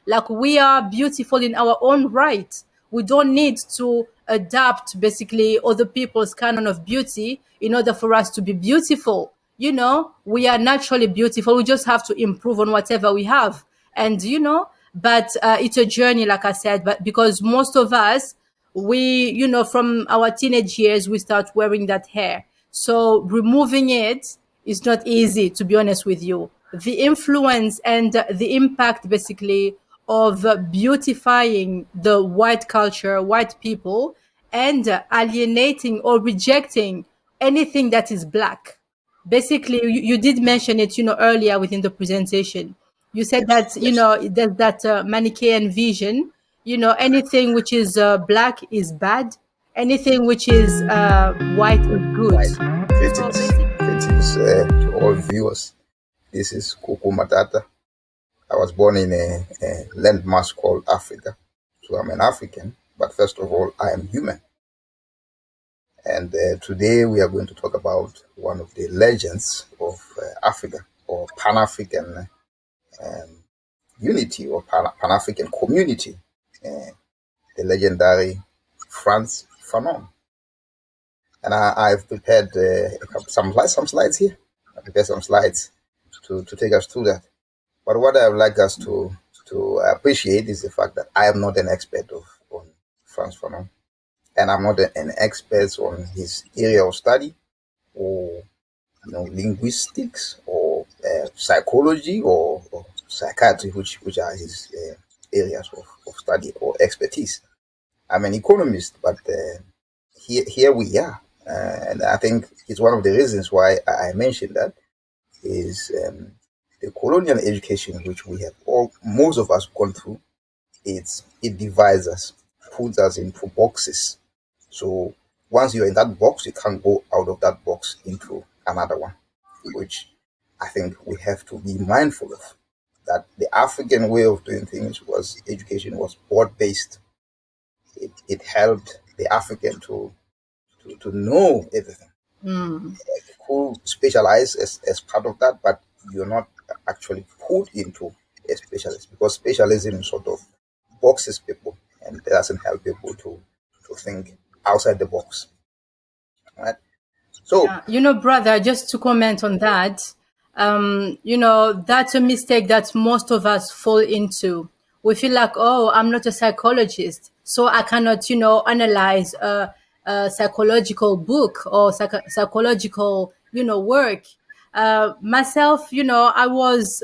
Like, we are beautiful in our own right. We don't need to adapt basically other people's canon of beauty in order for us to be beautiful. We are naturally beautiful. We just have to improve on whatever we have. And, but it's a journey, like I said, but because most of us, we, from our teenage years, we start wearing that hair. So removing it is not easy, to be honest with you. The influence and the impact, basically, of beautifying the white culture, white people, and alienating or rejecting anything that is black. Basically, you did mention it, earlier within the presentation. You said that, there's that Manichaean vision, anything which is black is bad, anything which is white is good. Right. Greetings to all viewers. This is Koko Matata. I was born in a landmass called Africa. So I'm an African, but first of all, I am human. And today we are going to talk about one of the legends of Africa, or Pan-African unity, or Pan-African community, the legendary Frantz Fanon. And I've prepared some slides here. I prepared some slides to take us through that. But what I would like us to appreciate is the fact that I am not an expert on Frantz Fanon, and I'm not an expert on his area of study, or linguistics, or psychology, or psychiatry, which are his areas of study or expertise. I'm an economist, but here we are. And I think it's one of the reasons why I mentioned that is the colonial education which we have most of us gone through. It divides us, puts us into boxes. So once you're in that box, you can't go out of that box into another one, which I think we have to be mindful of. That the African way of doing things education was board-based. It helped the African to know everything. You could specialize as part of that, but you're not actually put into a specialist, because specialism sort of boxes people and doesn't help people to think outside the box. Right? So, brother, just to comment on that, that's a mistake that most of us fall into. We feel like, oh, I'm not a psychologist, so I cannot, analyze a psychological book or psychological, work. Myself, I was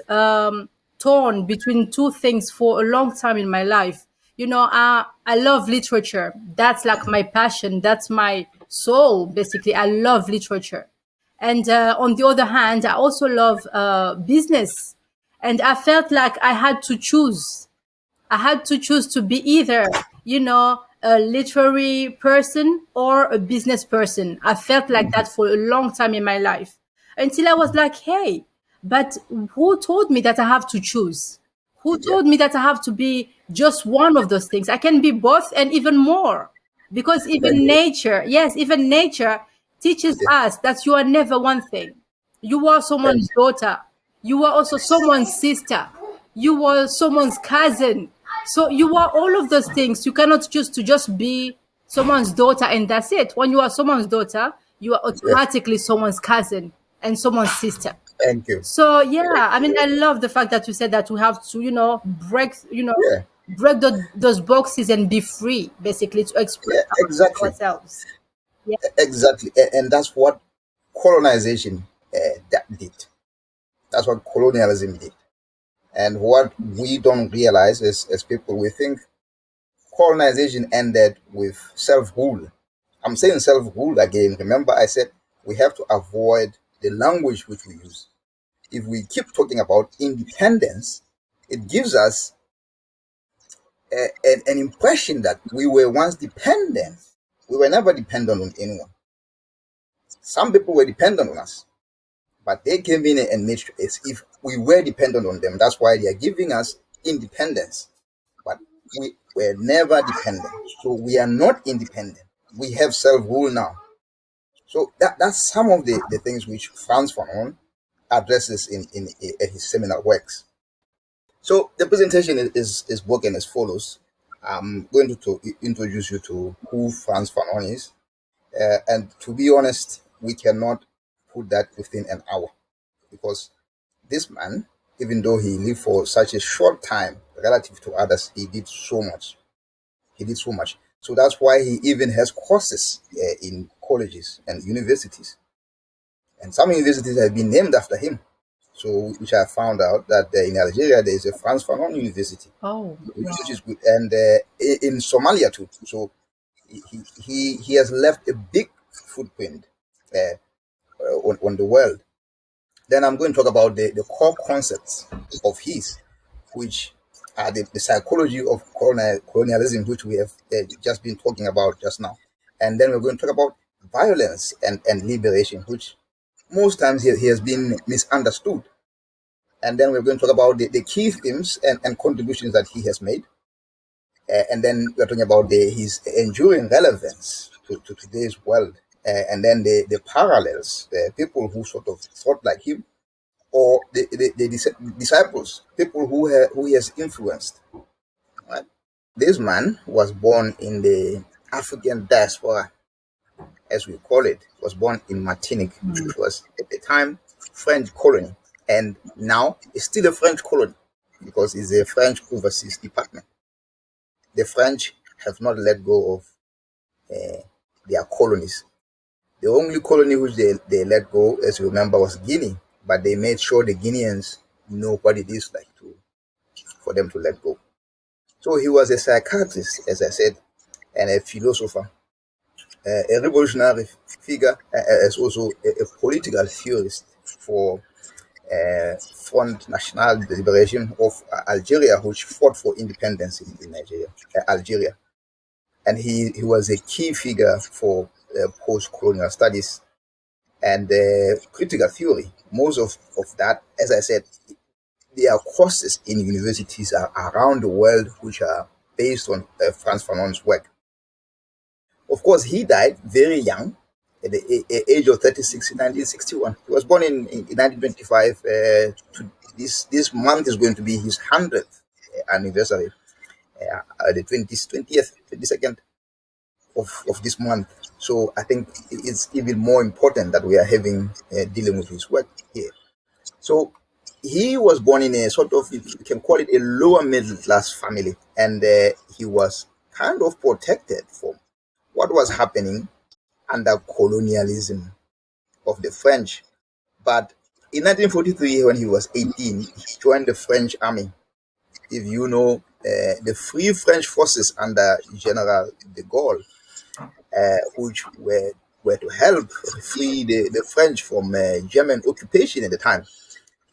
torn between two things for a long time in my life. I love literature. That's like my passion. That's my soul, basically. I love literature. And on the other hand, I also love business. And I felt like I had to choose. I had to choose to be either, a literary person or a business person. I felt like that for a long time in my life, until I was like, hey, but who told me that I have to choose? Who told me that I have to be just one of those things? I can be both and even more. Because even nature teaches us that you are never one thing. You are someone's daughter. You are also someone's sister. You are someone's cousin. So you are all of those things. You cannot choose to just be someone's daughter and that's it. When you are someone's daughter, you are automatically someone's cousin and someone's sister. Thank you. So I mean, I love the fact that you said that we have to, break those boxes and be free, basically, to express ourselves. Yeah. Exactly. And that's what colonization that did. That's what colonialism did. And what we don't realize as people, we think colonization ended with self-rule. I'm saying self-rule again. Remember, I said we have to avoid the language which we use. If we keep talking about independence, it gives us an impression that we were once dependent. We were never dependent on anyone. Some people were dependent on us, but they came in and made sure as if we were dependent on them. That's why they are giving us independence. But we were never dependent. So we are not independent. We have self-rule now. So that's some of the things which Frantz Fanon addresses in his seminal works. So the presentation is working as follows. I'm going to introduce you to who Frantz Fanon is. And to be honest, we cannot put that within an hour because this man, even though he lived for such a short time relative to others, he did so much. He did so much. So that's why he even has courses in colleges and universities. And some universities have been named after him. So, which I found out that in Algeria there is a Frantz Fanon University, Oh, which is good, and in Somalia too. So he has left a big footprint on the world. Then I'm going to talk about the core concepts of his, which are the psychology of colonialism, which we have just been talking about just now. And then we're going to talk about violence and liberation, which most times he has been misunderstood. And then we're going to talk about the key themes and contributions that he has made. And then we're talking about his enduring relevance to today's world. And then the parallels, the people who sort of thought like him, or the disciples, people who he has influenced. Right? This man was born in the African diaspora, as we call it. Was born in Martinique, which was at the time French colony, and now it's still a French colony because it's a French overseas department. The French have not let go of their colonies. The only colony which they let go, as you remember, was Guinea, but they made sure the Guineans know what it is like for them to let go. So he was a psychiatrist, as I said, and a philosopher, a revolutionary figure, as also a political theorist for Front National de Liberation of Algeria, which fought for independence in Algeria. And he was a key figure for post-colonial studies and critical theory. Most of that, as I said, there are courses in universities around the world which are based on Frantz Fanon's work. Of course, he died very young, at the age of 36 in 1961. He was born in 1925. This month is going to be his 100th anniversary, the 22nd of this month. So I think it's even more important that we are dealing with his work here. So he was born in a sort of, you can call it a lower middle class family, and he was kind of protected from what was happening under colonialism of the French. But in 1943, when he was 18, he joined the French army. If you know, the Free French Forces under General de Gaulle, which were to help free the French from German occupation at the time.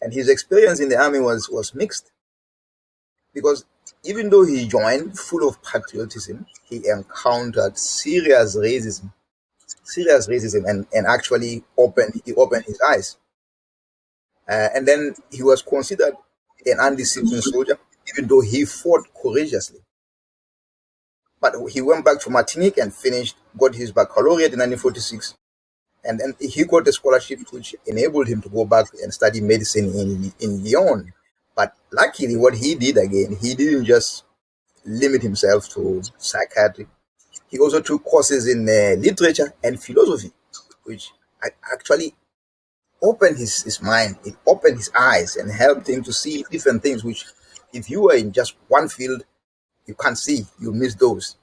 And his experience in the army was mixed, because even though he joined full of patriotism, he encountered serious racism, and actually opened his eyes. And then he was considered an undisciplined soldier, even though he fought courageously. But he went back to Martinique and got his baccalaureate in 1946. And then he got a scholarship which enabled him to go back and study medicine in Lyon. But luckily, what he did again, he didn't just limit himself to psychiatry. He also took courses in literature and philosophy, which actually opened his mind, it opened his eyes and helped him to see different things, which if you are in just one field, you can't see, you miss those.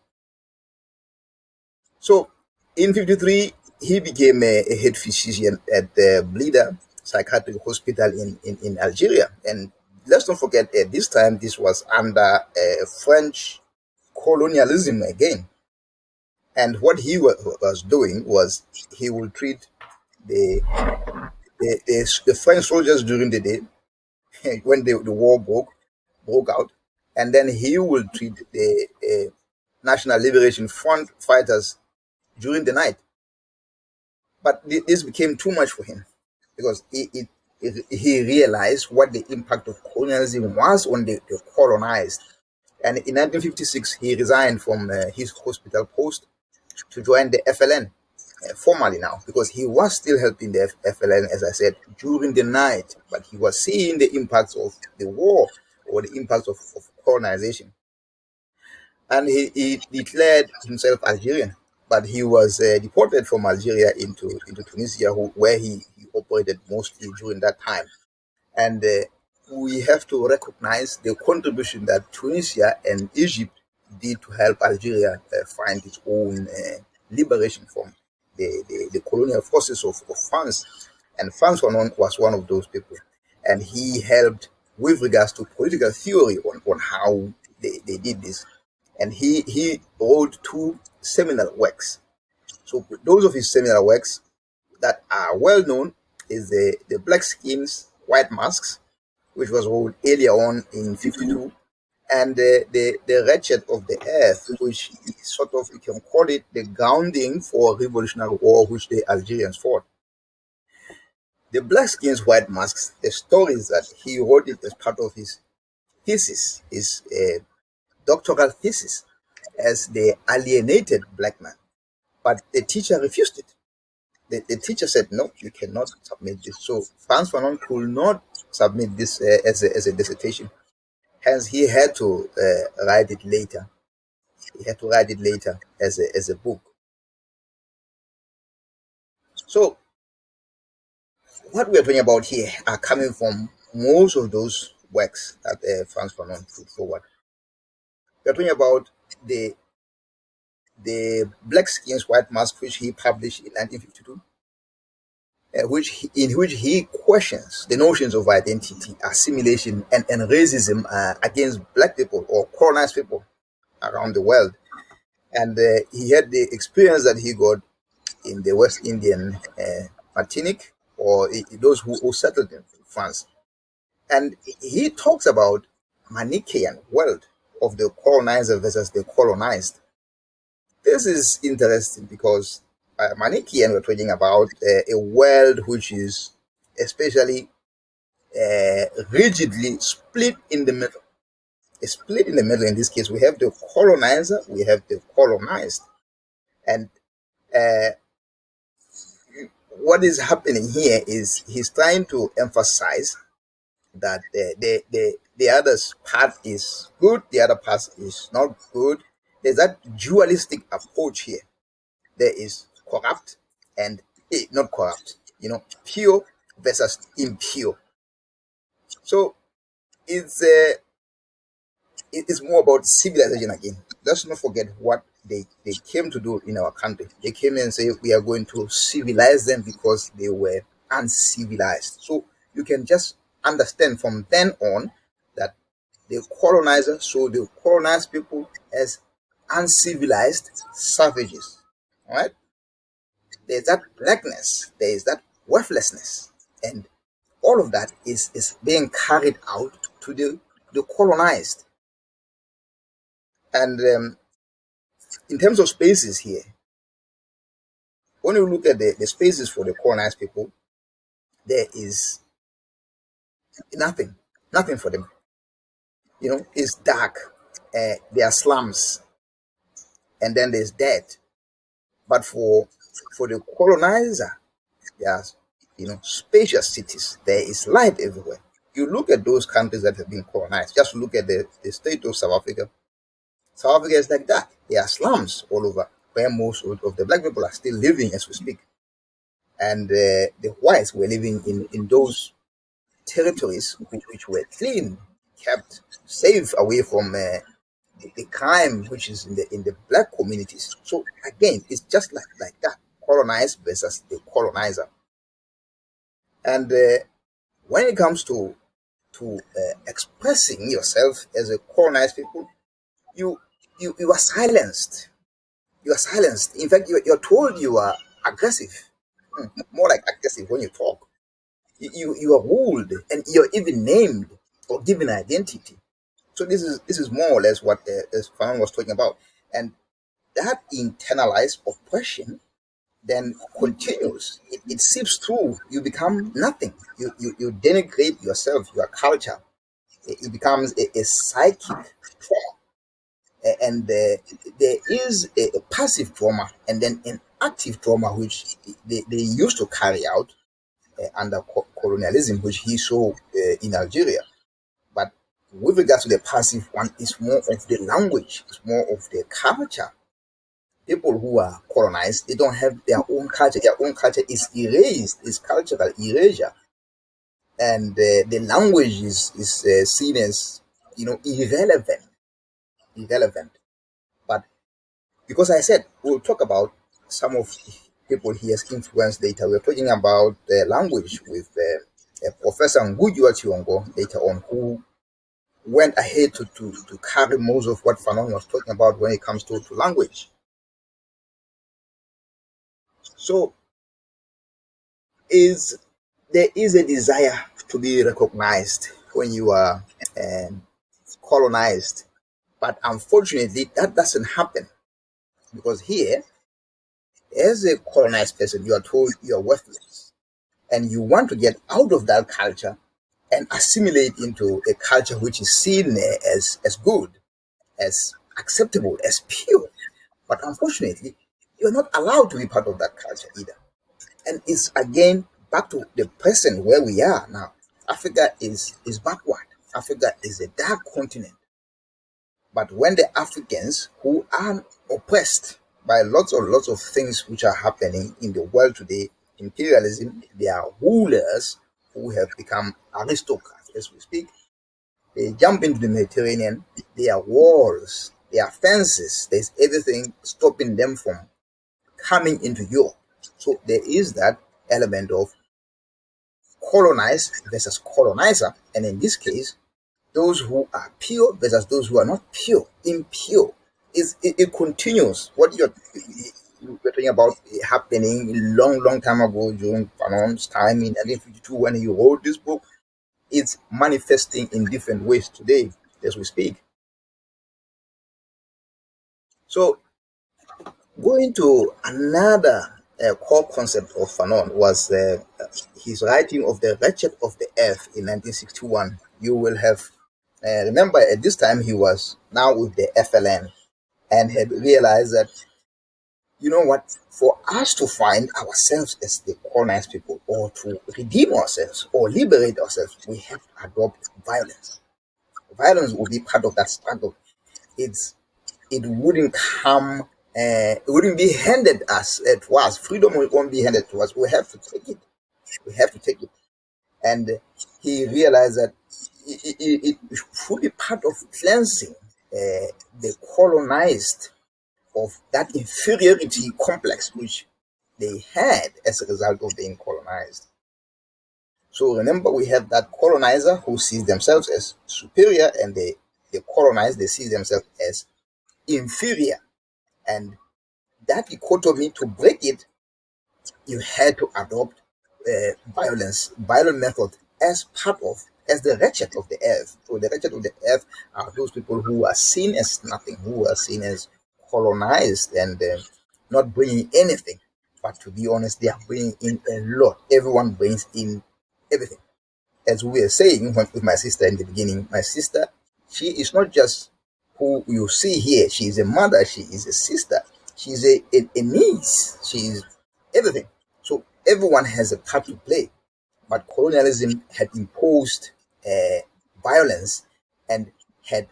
So in 1953, he became a head physician at the Blida Psychiatric Hospital in Algeria. And let's not forget, at this time, this was under French colonialism again. And what he was doing was he would treat the French soldiers during the day when the war broke out, and then he will treat the National Liberation Front fighters during the night. But this became too much for him, because he realized what the impact of colonialism was on the colonized. And in 1956, he resigned from his hospital post to join the FLN, formally now, because he was still helping the FLN, as I said, during the night, but he was seeing the impacts of the war or the impacts of colonization. And he declared himself Algerian, but he was deported from Algeria into Tunisia, where he operated mostly during that time. And we have to recognize the contribution that Tunisia and Egypt did to help Algeria find its own liberation from the colonial forces of France. And Frantz Fanon was one of those people. And he helped with regards to political theory on how they did this. And he wrote two seminal works. So those of his seminal works that are well known is the Black Skins, White Masks, which was wrote earlier on in 52, and the Wretched of the Earth, which is sort of, you can call it the grounding for revolutionary war which the Algerians fought. The Black Skins, White Masks, the stories that he wrote it as part of his thesis, his doctoral thesis, as the alienated black man. But the teacher refused it. The teacher said, no, you cannot submit this. So Frantz Fanon could not submit this as a dissertation. Hence, he had to write it later. He had to write it later as a book. So what we're talking about here are coming from most of those works that Frantz Fanon put forward. We're talking about the Black Skins, White Mask, which he published in 1952. In which he questions the notions of identity, assimilation, and racism against black people or colonized people around the world. And he had the experience that he got in the West Indian Martinique, or those who settled in France. And he talks about Manichaean world of the colonizer versus the colonized. This is interesting because Manichaean, we're talking about a world which is especially rigidly split in the middle. A split in the middle in this case, we have the colonizer, we have the colonized. And what is happening here is he's trying to emphasize that the other's part is good, the other part is not good. There's that dualistic approach here. There is corrupt and not corrupt, pure versus impure. So it's more about civilization again. Let's not forget what they came to do in our country. They came and say we are going to civilize them because they were uncivilized. So you can just understand from then on that the colonizer saw the colonized people as uncivilized savages. All right? There's that blackness, there is that worthlessness, and all of that is being carried out to the colonized. And in terms of spaces here, when you look at the spaces for the colonized people, there is nothing for them. It's dark. There are slums, and then there's death. But for the colonizer, there's spacious cities. There is light everywhere. You look at those countries that have been colonized. Just look at the state of South Africa. South Africa is like that. There are slums all over where most of the black people are still living as we speak. And the whites were living in those territories which were clean, kept safe away from the crime which is in the black communities. So again, it's just like that, colonized versus the colonizer. And when it comes to expressing yourself as a colonized people, you are silenced. You are silenced. In fact, you're told you are aggressive, more like aggressive when you talk. You are ruled, and you're even named or given identity. So this is more or less what Fanon was talking about, and that internalized oppression then continues. It seeps through. You become nothing. You denigrate yourself, your culture. It becomes a psychic trauma. And there is a passive trauma and then an active trauma which they used to carry out under colonialism, which he saw in Algeria. But with regards to the passive one, it's more of the language, it's more of the culture. People who are colonized, they don't have their own culture. Their own culture is erased, it's cultural erasure. And the language is seen as, irrelevant. But because I said we'll talk about some of people he has influenced later. We're talking about the language with Professor Ngujua Tiongo later on, who went ahead to carry most of what Fanon was talking about when it comes to language. So there is a desire to be recognized when you are colonized, but unfortunately that doesn't happen, because here, as a colonized person, you are told you are worthless, and you want to get out of that culture and assimilate into a culture which is seen as good, as acceptable, as pure. But unfortunately, you're not allowed to be part of that culture either. And it's again back to the present where we are now. Africa is backward. Africa is a dark continent. But when the Africans who are oppressed by lots of things which are happening in the world today, imperialism, there are rulers who have become aristocrats as we speak. They jump into the Mediterranean, there are walls, there are fences, there's everything stopping them from coming into Europe. So there is that element of colonized versus colonizer, and in this case, those who are pure versus those who are not pure, impure. It continues. What you're talking about happening long time ago during Fanon's time in 1952 when he wrote this book, it's manifesting in different ways today as we speak. So going to another core concept of Fanon was his writing of The Wretched of the Earth in 1961. You will have remember at this time he was now with the FLN and had realized that, you know what, for us to find ourselves as the colonized people, or to redeem ourselves or liberate ourselves, we have to adopt violence. Violence will be part of that struggle. It wouldn't come, it wouldn't be handed us to us. Freedom won't be handed to us. We have to take it. We have to take it. And he realized that it should be part of cleansing the colonized of that inferiority complex which they had as a result of being colonized. So remember, we have that colonizer who sees themselves as superior, and the colonized, they see themselves as inferior. And that dichotomy, to break it, you had to adopt violent method as the wretched of the earth. So the wretched of the earth are those people who are seen as nothing, who are seen as colonized and not bringing anything. But to be honest, they are bringing in a lot. Everyone brings in everything. As we were saying with my sister in the beginning, my sister, she is not just who you see here. She is a mother, she is a sister, she is a niece, she is everything. So everyone has a part to play. But colonialism had imposed violence and had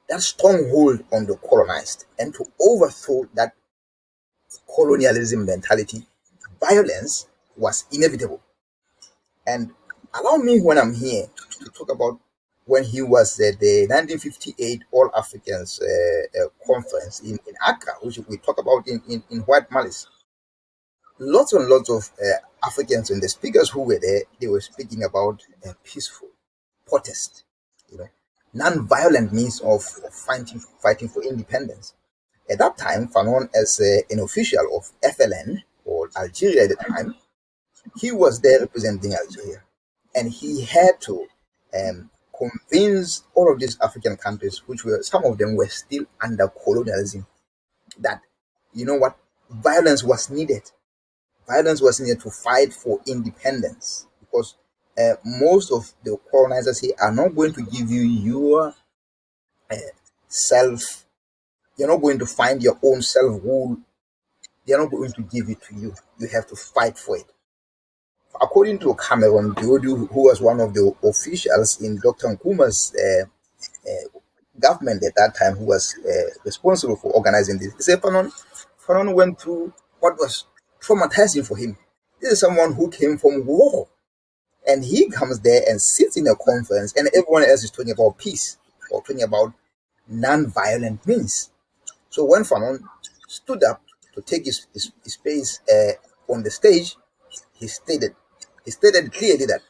that stronghold on the colonized. And to overthrow that colonialism mentality, violence was inevitable. And allow me, when I'm here, to talk about when he was at the 1958 All Africans conference in Accra, which we talk about in White Malice. Lots and lots of Africans and the speakers who were there, they were speaking about a peaceful protest, non-violent means of fighting for independence. At that time, Fanon, as an official of FLN, or Algeria at the time, he was there representing Algeria, and he had to convince all of these African countries, which were, some of them were still under colonialism, that, you know what, violence was needed. Violence was needed to fight for independence, because most of the colonizers here are not going to give you your self. You're not going to find your own self-rule. They're not going to give it to you. You have to fight for it. According to Cameron Diodu, who was one of the officials in Dr. Nkuma's government at that time who was responsible for organizing this. He said Fanon went through what was traumatizing for him. This is someone who came from war, and he comes there and sits in a conference, and everyone else is talking about peace or talking about non-violent means. So when Fanon stood up to take his place on the stage, he stated clearly that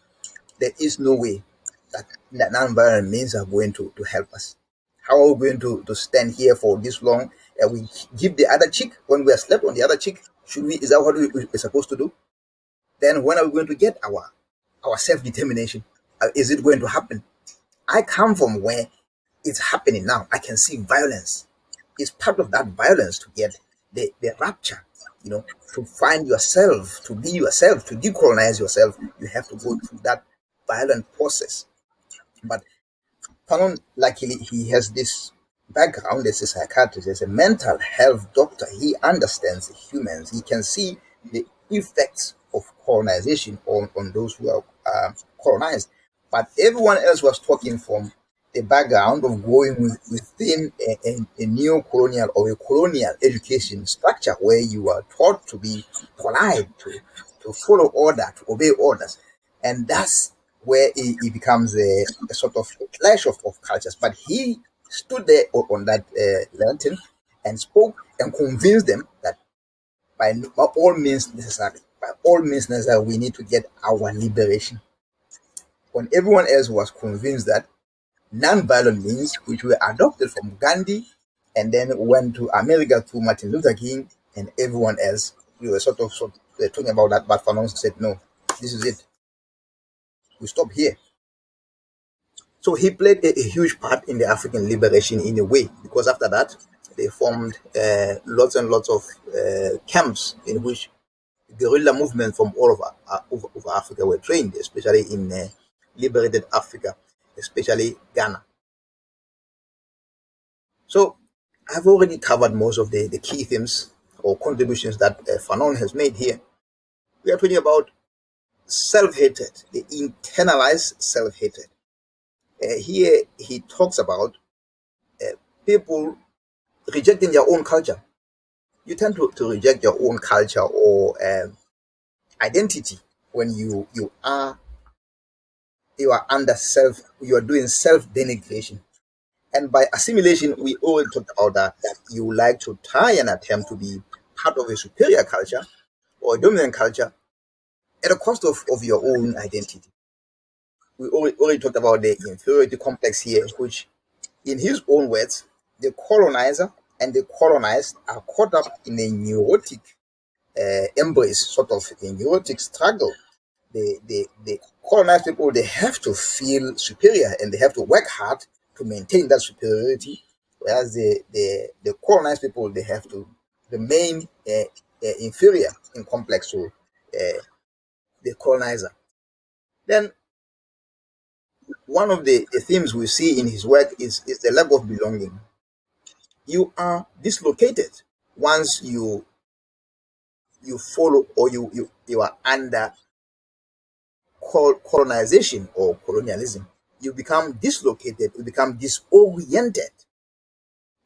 there is no way that non-violent means are going to help us. How are we going to stand here for this long? We give the other cheek when we are slept on the other cheek. Should we? Is that what we're supposed to do? Then when are we going to get our self-determination? Is it going to happen? I come from where it's happening now. I can see violence. It's part of that violence to get the rapture, to find yourself, to be yourself, to decolonize yourself. You have to go through that violent process. But Fanon, luckily, he has this background as a psychiatrist, as a mental health doctor. He understands humans. He can see the effects of colonization on those who are colonized. But everyone else was talking from the background of going within a neo-colonial or a colonial education structure where you are taught to be polite, to follow order, to obey orders. And that's where it becomes a sort of clash of cultures. But he stood there on that lantern and spoke and convinced them that by all means necessary, we need to get our liberation. When everyone else was convinced that non-violent means, which were adopted from Gandhi and then went to America through Martin Luther King and everyone else, we were sort of talking about that, but Fanon said, no, this is it. We stop here. So he played a huge part in the African liberation in a way, because after that, they formed lots and lots of camps in which guerrilla movements from all over Africa were trained, especially in liberated Africa, especially Ghana. So I've already covered most of the key themes or contributions that Fanon has made here. We are talking about self-hatred, the internalized self-hatred. Here he talks about people rejecting their own culture. You tend to reject your own culture or identity when you are under you are doing self-denigration. And by assimilation, we already talked about that you like to try and attempt to be part of a superior culture or a dominant culture at the cost of your own identity. We already talked about the inferiority complex here, which, in his own words, the colonizer and the colonized are caught up in a neurotic embrace, sort of a neurotic struggle. The colonized people, they have to feel superior and they have to work hard to maintain that superiority, whereas the colonized people, they have to remain inferior in complex to the colonizer. Then one of the themes we see in his work is the lack of belonging. You are dislocated once you follow or you are under colonization or colonialism. You become dislocated, you become disoriented.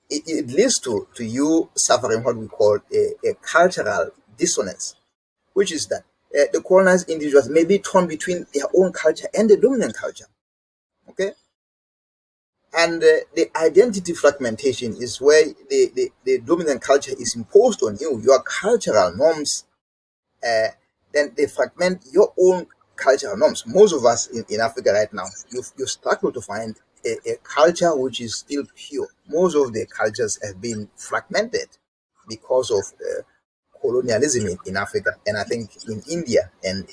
It leads to you suffering what we call a cultural dissonance, which is that the colonized individuals may be torn between their own culture and the dominant culture. Okay? And the identity fragmentation is where the dominant culture is imposed on you, your cultural norms, then they fragment your own cultural norms. Most of us in Africa right now, you struggle to find a culture which is still pure. Most of the cultures have been fragmented because of colonialism in Africa, and I think in India and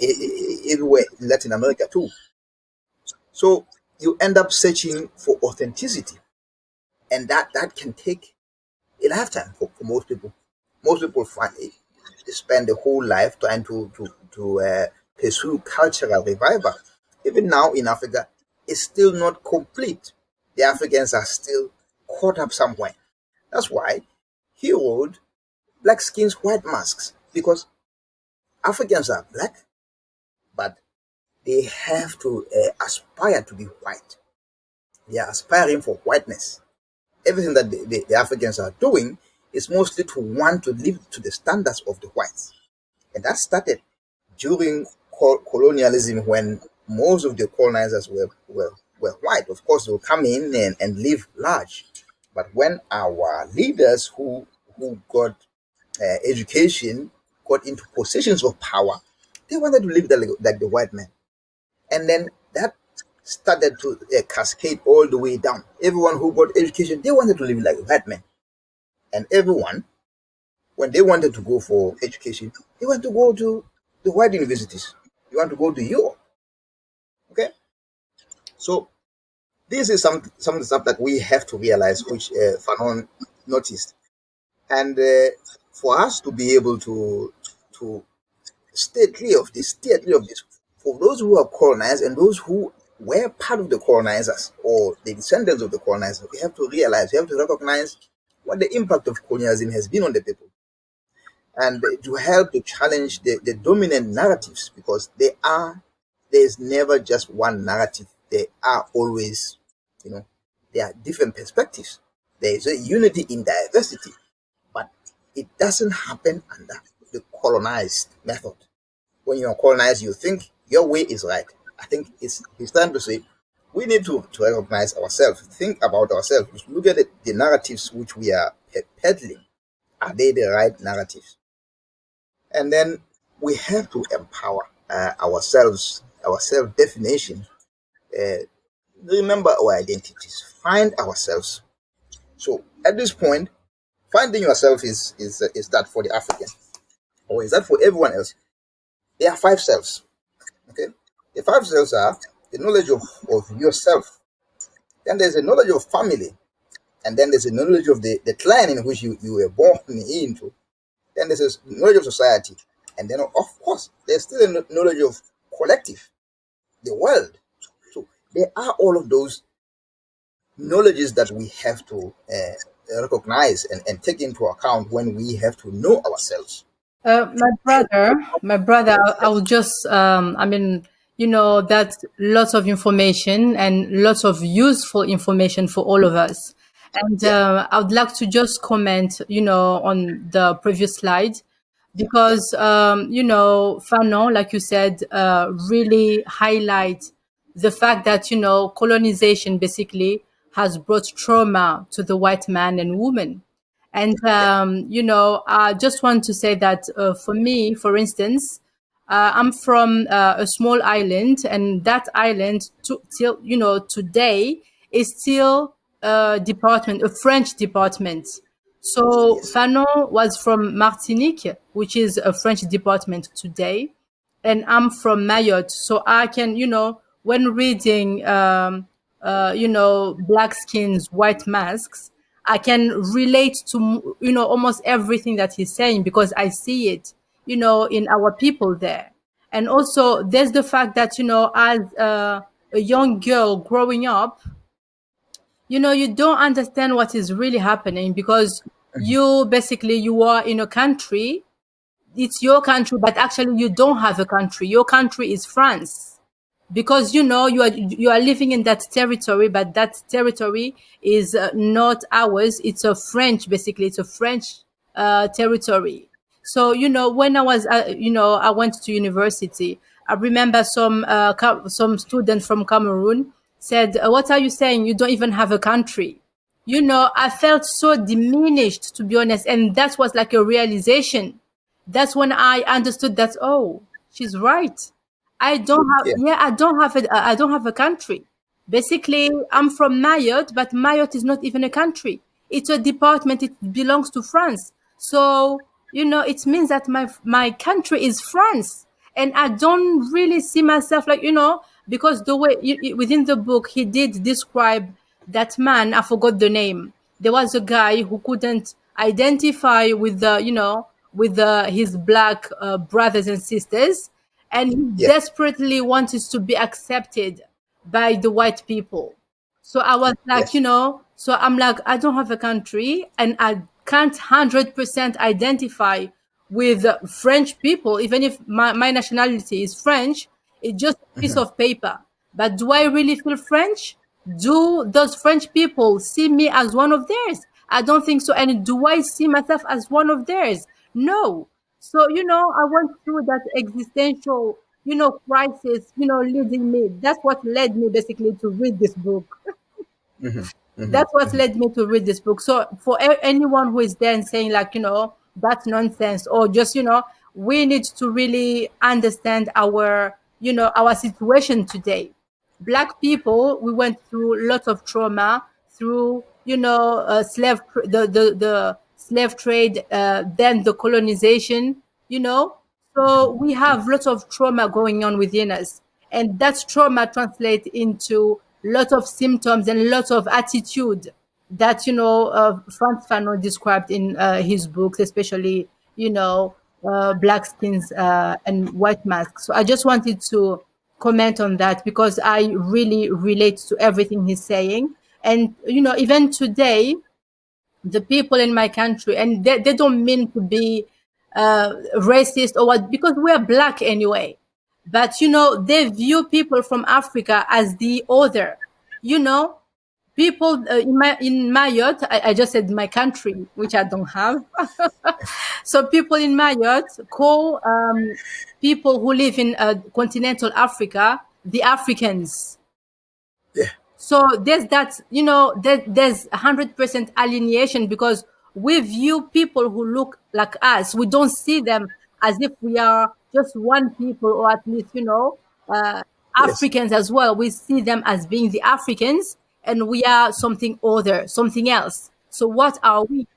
everywhere in Latin America too. So you end up searching for authenticity, and that can take a lifetime for most people. Most people find it, they spend the whole life trying to pursue cultural revival. Even now in Africa, it's still not complete. The Africans are still caught up somewhere. That's why he wrote Black Skins, White Masks, because Africans are black, but they have to aspire to be white. They are aspiring for whiteness. Everything that the Africans are doing is mostly to want to live to the standards of the whites. And that started during colonialism, when most of the colonizers were white. Of course, they will come in and live large. But when our leaders who got education, got into positions of power, they wanted to live like the white man. And then that started to cascade all the way down. Everyone who got education, they wanted to live like a white man. And everyone, when they wanted to go for education, they want to go to the white universities. They want to go to Europe. Okay? So this is some of the stuff that we have to realize, which Fanon noticed. And for us to be able to steer clear of this, for those who are colonized and those who were part of the colonizers or the descendants of the colonizers, we have to realize, we have to recognize what the impact of colonialism has been on the people, and to help to challenge the dominant narratives, because there's never just one narrative. There are always, there are different perspectives. There is a unity in diversity, but it doesn't happen under the colonized method. When you are colonized, you think your way is right. I think it's time to say we need to recognize ourselves, think about ourselves, look at the narratives which we are peddling. Are they the right narratives? And then we have to empower ourselves, our self-definition. Remember our identities, find ourselves. So at this point, finding yourself is that for the African, or is that for everyone else? There are 5 selves. Okay, the 5 selves are the knowledge of yourself. Then there's a knowledge of family, and then there's a knowledge of the clan in which you were born into. Then there's a knowledge of society, and then of course there's still a knowledge of collective, the world. So there are all of those knowledges that we have to recognize and take into account when we have to know ourselves. My brother, I will just, that's lots of information and lots of useful information for all of us. And Yeah. I would like to just comment, on the previous slide, because, Fanon, like you said, really highlight the fact that, colonization basically has brought trauma to the white man and woman. And, I just want to say that for me, for instance, I'm from a small island, and that island, till today, is still a department, a French department. So Yes. Fanon was from Martinique, which is a French department today, and I'm from Mayotte. So I can, when reading, black skins, white masks, I can relate to, almost everything that he's saying, because I see it, in our people there. And also there's the fact that, as a young girl growing up, you don't understand what is really happening, because you are in a country. It's your country, but actually you don't have a country. Your country is France, because you are living in that territory, but that territory is not ours. It's a French, basically it's a French territory. So when I was I went to university, I remember some student from Cameroon said, what are you saying? You don't even have a country. I felt so diminished, to be honest, and that was like a realization. That's when I understood that, oh, she's right. Yeah. I don't have a country. Basically, I'm from Mayotte, but Mayotte is not even a country. It's a department. It belongs to France. So, it means that my country is France. And I don't really see myself like, because the way within the book, he did describe that man. I forgot the name. There was a guy who couldn't identify with his black brothers and sisters, and he Yeah. desperately wanted to be accepted by the white people. So I was like, Yes. so I'm like, I don't have a country, and I can't 100% identify with French people, even if my nationality is French. It's just a piece of paper. But do I really feel French? Do those French people see me as one of theirs? I don't think so. And do I see myself as one of theirs? No. So, I went through that existential, crisis, leading me. That's what led me basically to read this book. That's what led me to read this book. So for anyone who is then saying like, that's nonsense, or just, we need to really understand our situation today. Black people, we went through lots of trauma through, the slave trade, then the colonization, so we have lots of trauma going on within us. And that trauma translates into lots of symptoms and lots of attitude that, Frantz Fanon described in his books, especially, black skins and white masks. So I just wanted to comment on that because I really relate to everything he's saying. And, even today, the people in my country, and they don't mean to be racist or what, because we're black anyway. But, they view people from Africa as the other, people in Mayotte, I just said my country, which I don't have. So people in Mayotte call people who live in continental Africa the Africans. Yeah. So there's that, there's 100% alienation because we view people who look like us. We don't see them as if we are just one people, or at least, Yes. Africans as well. We see them as being the Africans, and we are something other, something else. So what are we?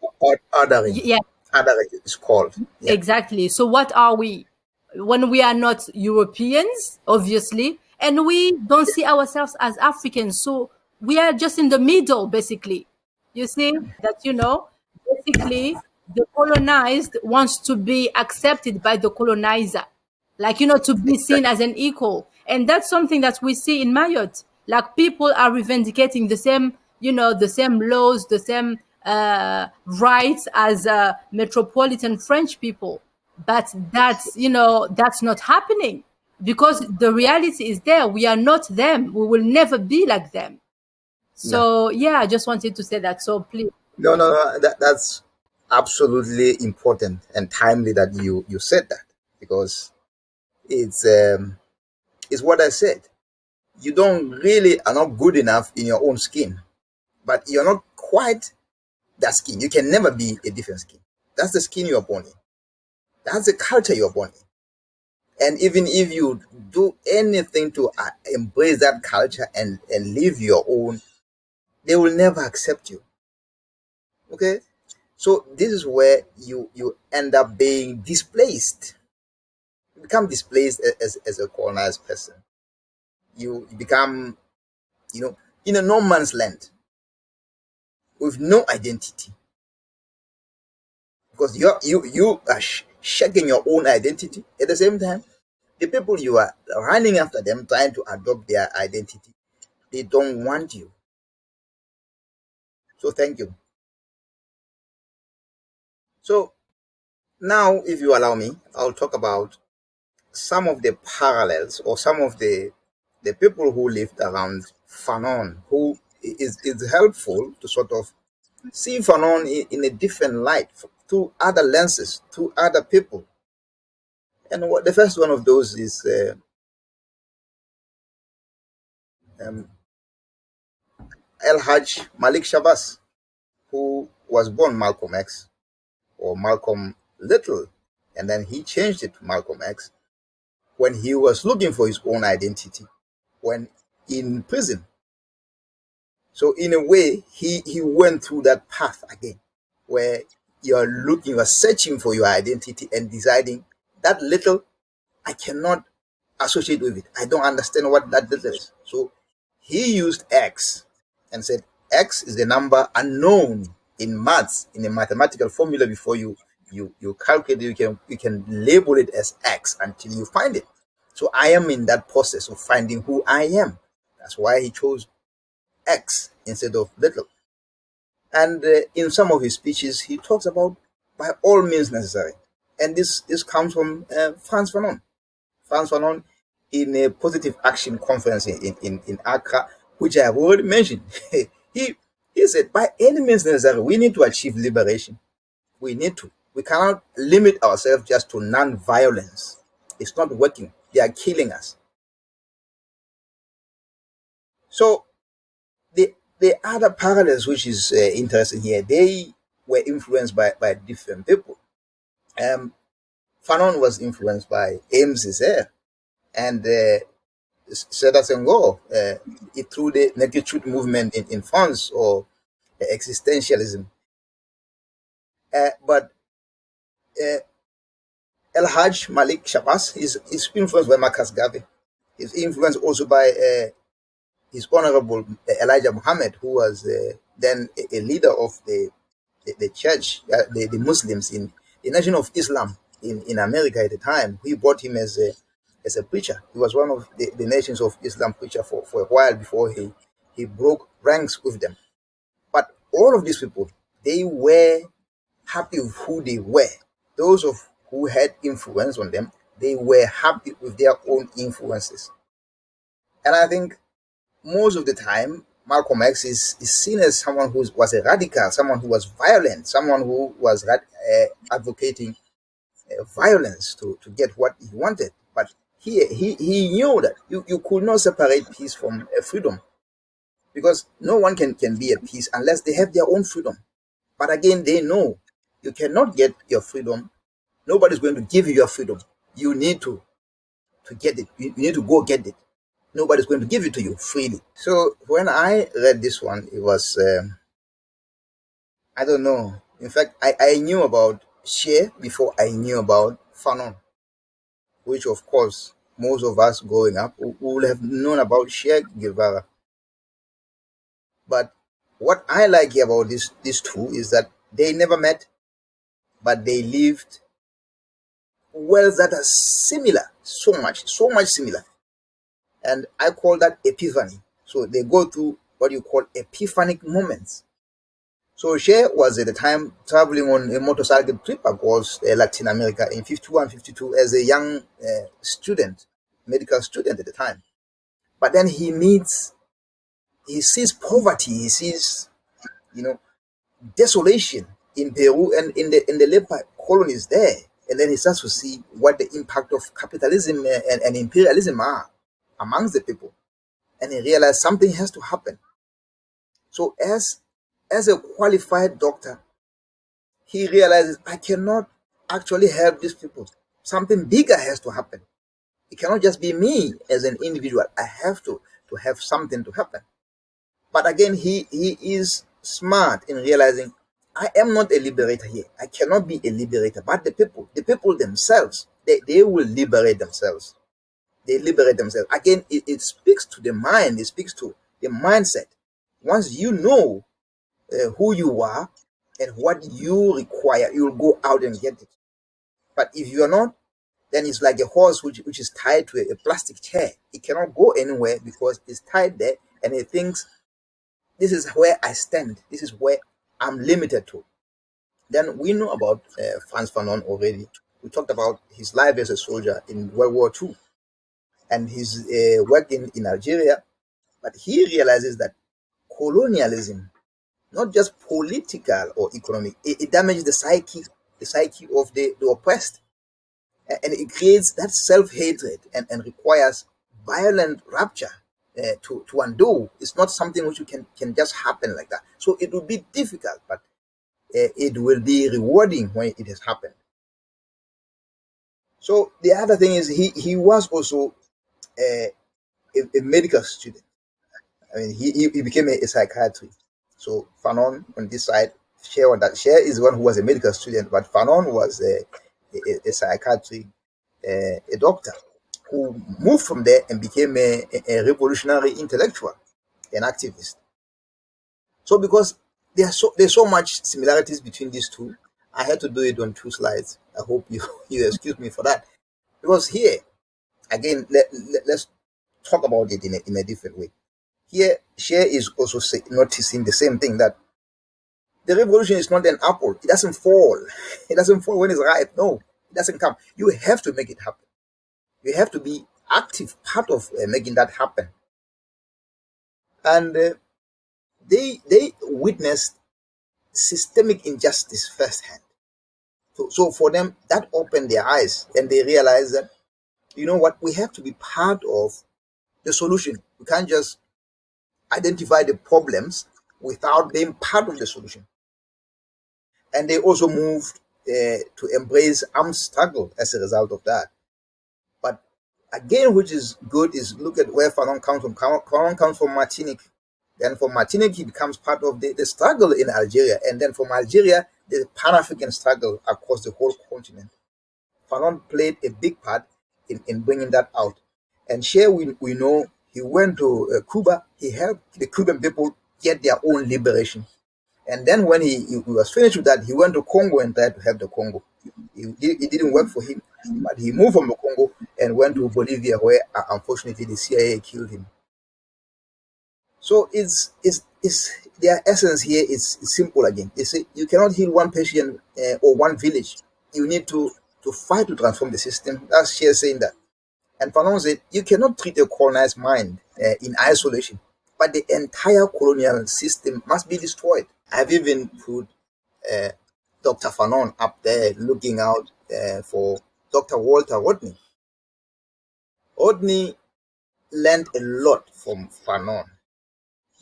Othering. Yeah, Othering is called. Yeah. exactly. So what are we when we are not Europeans, obviously, and we don't see ourselves as Africans? So we are just in the middle, basically. You see that, basically the colonized wants to be accepted by the colonizer, like, to be seen as an equal. And that's something that we see in Mayotte. Like, people are reivindicating the same, the same laws, the same rights as metropolitan French people. But that's not happening because the reality is there. We are not them. We will never be like them. So, yeah, I just wanted to say that. So please. No. That's absolutely important and timely that you said that, because it's what I said. You don't really are not good enough in your own skin, but you're not quite that skin. You can never be a different skin. That's the skin you're born in. That's the culture you're born in. And even if you do anything to embrace that culture and live your own, they will never accept you. Okay? So this is where you end up being displaced. You become displaced as a colonized person. You become, in a no man's land with no identity, because you are shaking your own identity. At the same time, the people you are running after them, trying to adopt their identity, they don't want you. So thank you. So now, if you allow me, I'll talk about some of the parallels, or some of the people who lived around Fanon, who is helpful to sort of see Fanon in a different light, through other lenses, through other people. And what the first one of those is El Hajj Malik Shabazz, who was born Malcolm X, or Malcolm Little, and then he changed it to Malcolm X when he was looking for his own identity when in prison. So in a way, he went through that path again, where you are searching for your identity and deciding that little, I cannot associate with it. I don't understand what that little is. So he used X and said X is the number unknown in maths, in a mathematical formula. Before you calculate it, you can label it as X until you find it. So I am in that process of finding who I am. That's why he chose X instead of little. And in some of his speeches, he talks about by all means necessary. And this comes from Frantz Fanon. Frantz Fanon, in a positive action conference in Accra, which I have already mentioned. he he said, by any means necessary, we need to achieve liberation. We need to. We cannot limit ourselves just to non-violence. It's not working. They are killing us. So the other parallels, which is interesting here, they were influenced by different people. Fanon was influenced by Ames Césaire and Seda Senghor through the naked truth movement in France, or existentialism. But El Hajj Malik Shabazz is influenced by Marcus Garvey. He's influenced also by His Honorable Elijah Muhammad, who was then a leader of the church, the Muslims in the Nation of Islam in America at the time. We brought him as a preacher. He was one of the Nations of Islam preacher for a while before he broke ranks with them. But all of these people, they were happy with who they were. Those of who had influence on them, they were happy with their own influences. And I think most of the time, Malcolm X is seen as someone who was a radical, someone who was violent, someone who was advocating violence to get what he wanted. But he knew that you could not separate peace from freedom, because no one can be at peace unless they have their own freedom. But again, they know you cannot get your freedom. Nobody's going to give you your freedom. You need to get it. You need to go get it. Nobody's going to give it to you freely. So when I read this one, it was, I don't know. In fact, I knew about Che before I knew about Fanon, which of course, most of us growing up would have known about Che Guevara. But what I like about these two is that they never met, but they lived worlds that are similar, so much similar. And I call that epiphany. So they go through what you call epiphanic moments. So Che was at the time traveling on a motorcycle trip across Latin America in 51, 52 as a young student, medical student at the time. But then he sees poverty, he sees, desolation in Peru and in the Lepa colonies there. And then he starts to see what the impact of capitalism and imperialism are amongst the people. And he realized something has to happen. So as a qualified doctor, he realizes, I cannot actually help these people. Something bigger has to happen. It cannot just be me as an individual. I have to have something to happen. But again, he is smart in realizing, I am not a liberator here. I cannot be a liberator. But the people themselves, they will liberate themselves. They liberate themselves. Again, it speaks to the mind. It speaks to the mindset. Once you know who you are and what you require, you'll go out and get it. But if you're not, then it's like a horse which is tied to a plastic chair. It cannot go anywhere because it's tied there, and it thinks, this is where I stand. This is where I'm limited to. Then we know about Frantz Fanon already. We talked about his life as a soldier in World War II and his work in Algeria. But he realizes that colonialism, not just political or economic, it damages the psyche of the oppressed. And it creates that self-hatred and requires violent rupture to undo. It's not something which can just happen like that. So it will be difficult, but it will be rewarding when it has happened. So the other thing is he was also a medical student. I mean, he became a psychiatrist. So Fanon on this side, Che on that. Che is one who was a medical student, but Fanon was a psychiatry, a doctor who moved from there and became a revolutionary intellectual, an activist. So because there's so much similarities between these two, I had to do it on 2 slides. I hope you excuse me for that. Because here, again, let's talk about it in a different way. Here, Che is also noticing the same thing, that the revolution is not an apple. It doesn't fall. It doesn't fall when it's ripe. No, it doesn't come. You have to make it happen. You have to be active part of making that happen. And they witnessed systemic injustice firsthand. So for them, that opened their eyes, and they realized that, you know what, we have to be part of the solution. We can't just identify the problems without being part of the solution. And they also moved to embrace armed struggle as a result of that. But again, which is good, is look at where Fanon comes from. Fanon comes from Martinique. Then from Martinique, he becomes part of the struggle in Algeria. And then from Algeria, the Pan-African struggle across the whole continent. Fanon played a big part in bringing that out. And here we know he went to Cuba. He helped the Cuban people get their own liberation. And then when he was finished with that, he went to Congo and tried to help the Congo. It didn't work for him, but he moved from the Congo and went to Bolivia, where unfortunately the CIA killed him. So it's their essence here is simple again. They say you cannot heal one patient or one village. You need to fight to transform the system. That's Cher saying that. And Fanon said you cannot treat a colonized mind in isolation, but the entire colonial system must be destroyed. I've even put Dr. Fanon up there looking out for Dr. Walter Rodney. Rodney learned a lot from Fanon,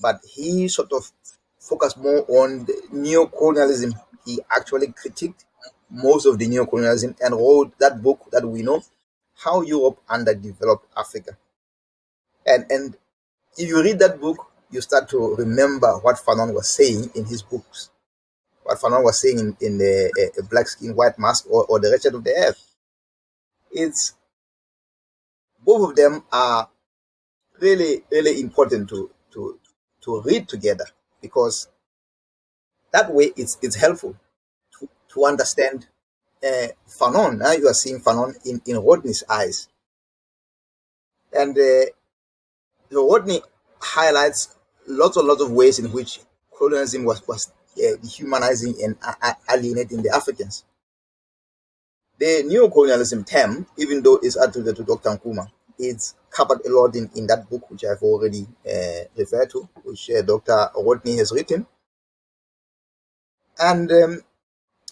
but he sort of focused more on the neo-colonialism. He actually critiqued most of the neo-colonialism and wrote that book that we know, How Europe Underdeveloped Africa. And if you read that book, you start to remember what Fanon was saying in his books, what Fanon was saying in the Black Skin, White Mask, or The Wretched of the Earth. It's both of them are really, really important to read together, because that way it's helpful to understand Fanon. Now you are seeing Fanon in Rodney's eyes. And so Rodney highlights lots of ways in which colonialism was dehumanizing and alienating the Africans. The neo-colonialism term, even though it's attributed to Dr. Nkrumah, it's covered a lot in that book, which I've already referred to, which Dr. Rodney has written. And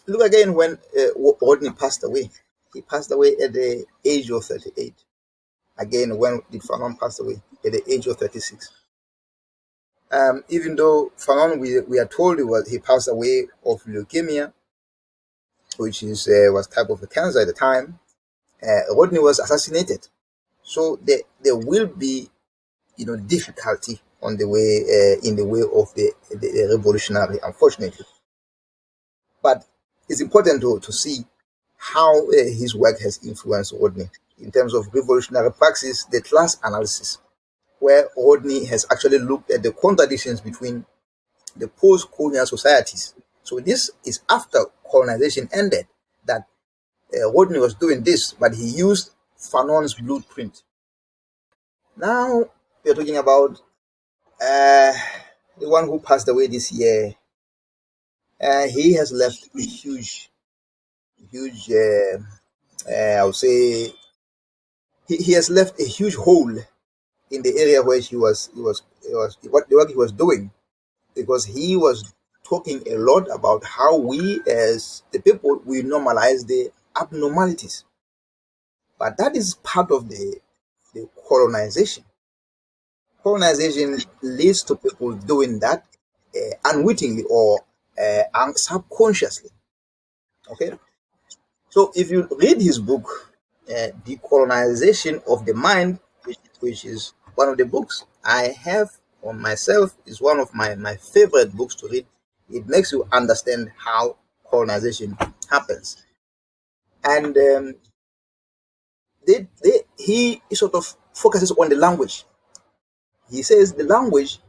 look again when Rodney passed away. He passed away at the age of 38. Again, when did Fanon pass away? At the age of 36. Even though Fanon, we are told he passed away of leukemia, which was type of a cancer at the time, Rodney was assassinated. So there will be, difficulty on the way in the way of the revolutionary, unfortunately. But it's important to see how his work has influenced Rodney in terms of revolutionary praxis, the class analysis, where Rodney has actually looked at the contradictions between the post-colonial societies. So this is after colonization ended that Rodney was doing this, but he used Fanon's blueprint. Now we're talking about the one who passed away this year. He has left a huge, I would say, he has left a huge hole in the area where he was what the work he was doing, because he was talking a lot about how we as the people, we normalize the abnormalities. But that is part of the colonization. Colonization leads to people doing that unwittingly or subconsciously. Okay, so if you read his book, Decolonization of the Mind, which is one of the books I have on myself, is one of my favorite books to read. It makes you understand how colonization happens. And he sort of focuses on the language. He says the language,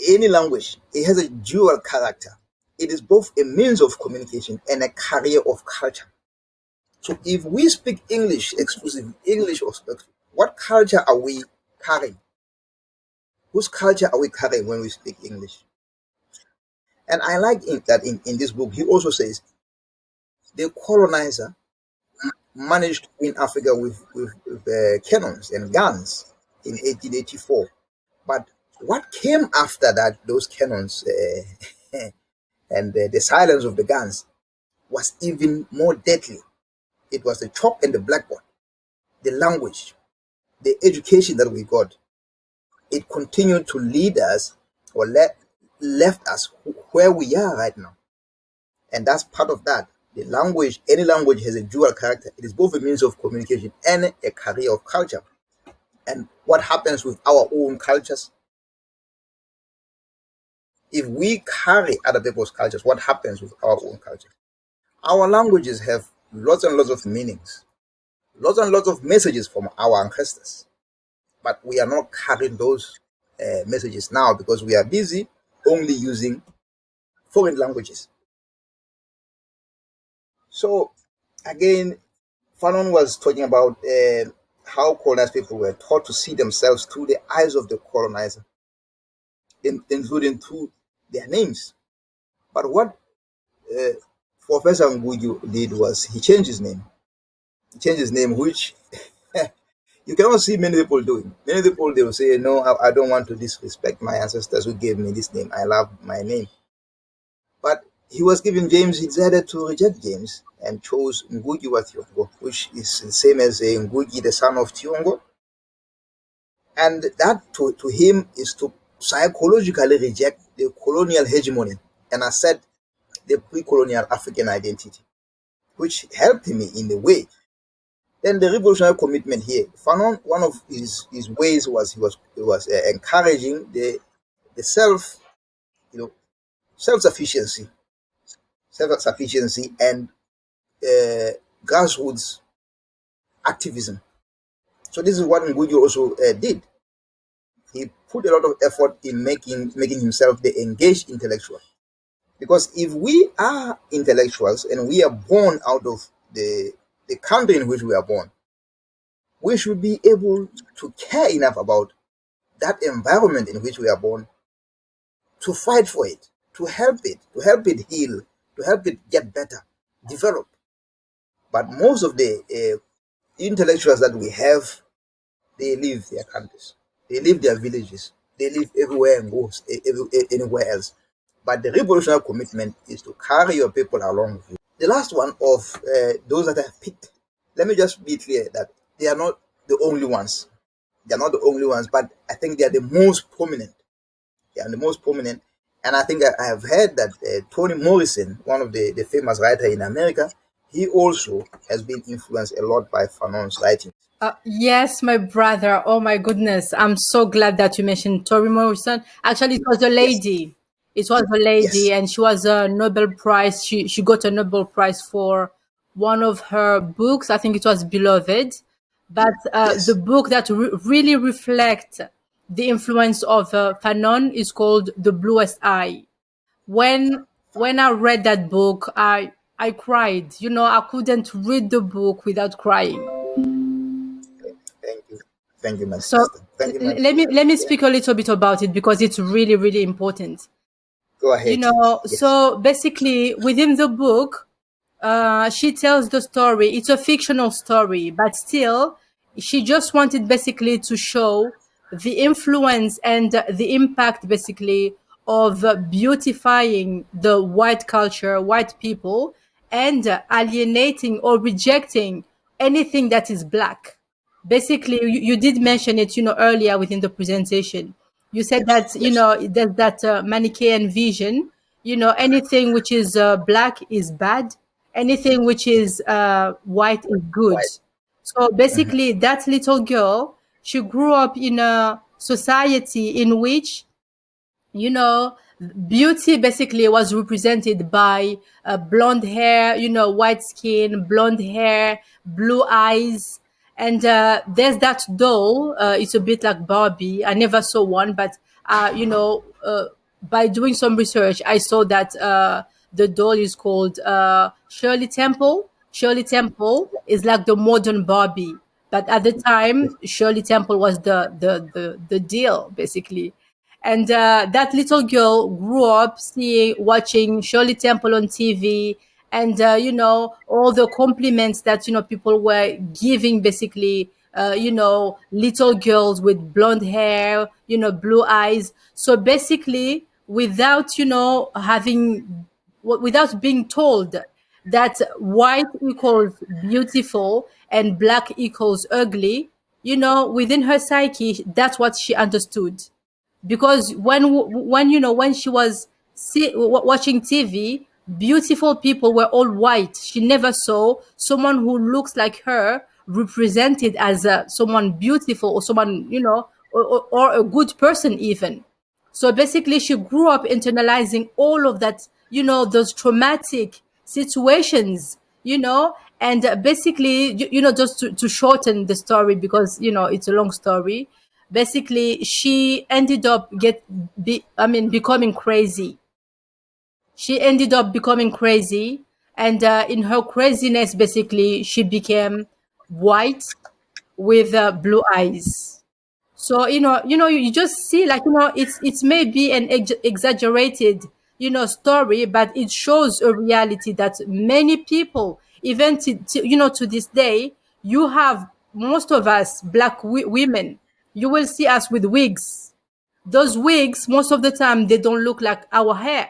any language, it has a dual character. It is both a means of communication and a carrier of culture. So if we speak English exclusively, English or what culture are we carrying? Whose culture are we carrying when we speak English? And I like that in this book, he also says the colonizer managed to win Africa with cannons and guns in 1884. But What came after that, those cannons and the silence of the guns, was even more deadly. It was the chalk and the blackboard, the language, the education that we got. It continued to lead us, or left us where we are right now. And that's part of that. The language, any language has a dual character. It is both a means of communication and a carrier of culture. And what happens with our own cultures? If we carry other people's cultures, what happens with our own culture? Our languages have lots and lots of meanings, lots and lots of messages from our ancestors. But we are not carrying those messages now because we are busy only using foreign languages. So, again, Fanon was talking about how colonized people were taught to see themselves through the eyes of the colonizer, including through their names. But what Professor Ngugi did was he changed his name. He changed his name, which you cannot see many people doing. Many people, they will say, no, I don't want to disrespect my ancestors who gave me this name. I love my name. But he was given James. He decided to reject James and chose Ngugi wa Thiong'o, which is the same as Ngugi, the son of Thiong'o. And that to him is to psychologically reject the colonial hegemony and accept the pre-colonial African identity, which helped him in a way. Then the revolutionary commitment here, Fanon, one of his ways was he was encouraging the self-sufficiency and grassroots activism. So this is what Ngugi also did. He put a lot of effort in making himself the engaged intellectual. Because if we are intellectuals and we are born out of the country in which we are born, we should be able to care enough about that environment in which we are born to fight for it, to help it heal, to help it get better, develop. But most of the intellectuals that we have, they leave their countries, they leave their villages, they live everywhere and go anywhere else. But the revolutionary commitment is to carry your people along with you. The last one of those that I have picked, let me just be clear that they are not the only ones. They are not the only ones, but I think they are the most prominent. They are the most prominent. And I think I have heard that Toni Morrison, one of the famous writers in America, he also has been influenced a lot by Fanon's writing. Yes, my brother. Oh my goodness. I'm so glad that you mentioned Tori Morrison. Actually, it was a lady. It was a lady, Yes. and she was a Nobel Prize. She got a Nobel Prize for one of her books. I think it was Beloved. But the Yes. book that really reflects the influence of Fanon is called The Bluest Eye. When I read that book, I cried. You know, I couldn't read the book without crying. Thank you. Thank you, my So sister. Thank you, my sister. let me Yeah. speak a little bit about it because it's really, really important. Go You ahead. know, Yes. so basically within the book, she tells the story. It's a fictional story, but still, she just wanted basically to show the influence and the impact basically of beautifying the white culture, white people, and alienating or rejecting anything that is black. Basically, you did mention it, you know, earlier within the presentation. You said Yes. that, you Yes. know, there's that Manichaean vision, you know, anything which is black is bad, anything which is white is good. Right. So basically, that little girl, she grew up in a society in which, you know, beauty basically was represented by blonde hair, you know, white skin, blonde hair, blue eyes. And there's that doll. It's a bit like Barbie. I never saw one, but, you know, by doing some research, I saw that the doll is called Shirley Temple. Shirley Temple is like the modern Barbie. But at the time, Shirley Temple was the deal, basically. And that little girl grew up watching Shirley Temple on TV, and you know, all the compliments that, you know, people were giving basically little girls with blonde hair, blue eyes. So basically, without, without being told that white equals beautiful and black equals ugly, within her psyche, that's what she understood. Because when she was watching TV, beautiful people were all white. She never saw someone who looks like her represented as someone beautiful, or someone, or a good person even. So basically, she grew up internalizing all of that, those traumatic situations, and basically, just to shorten the story, because, it's a long story. Basically, she ended up becoming crazy. She ended up becoming crazy, and in her craziness, basically, she became white with blue eyes. So you just see, like, it's maybe an exaggerated, story, but it shows a reality that many people, even to this day, you have most of us black women, you will see us with wigs. Those wigs, most of the time, they don't look like our hair.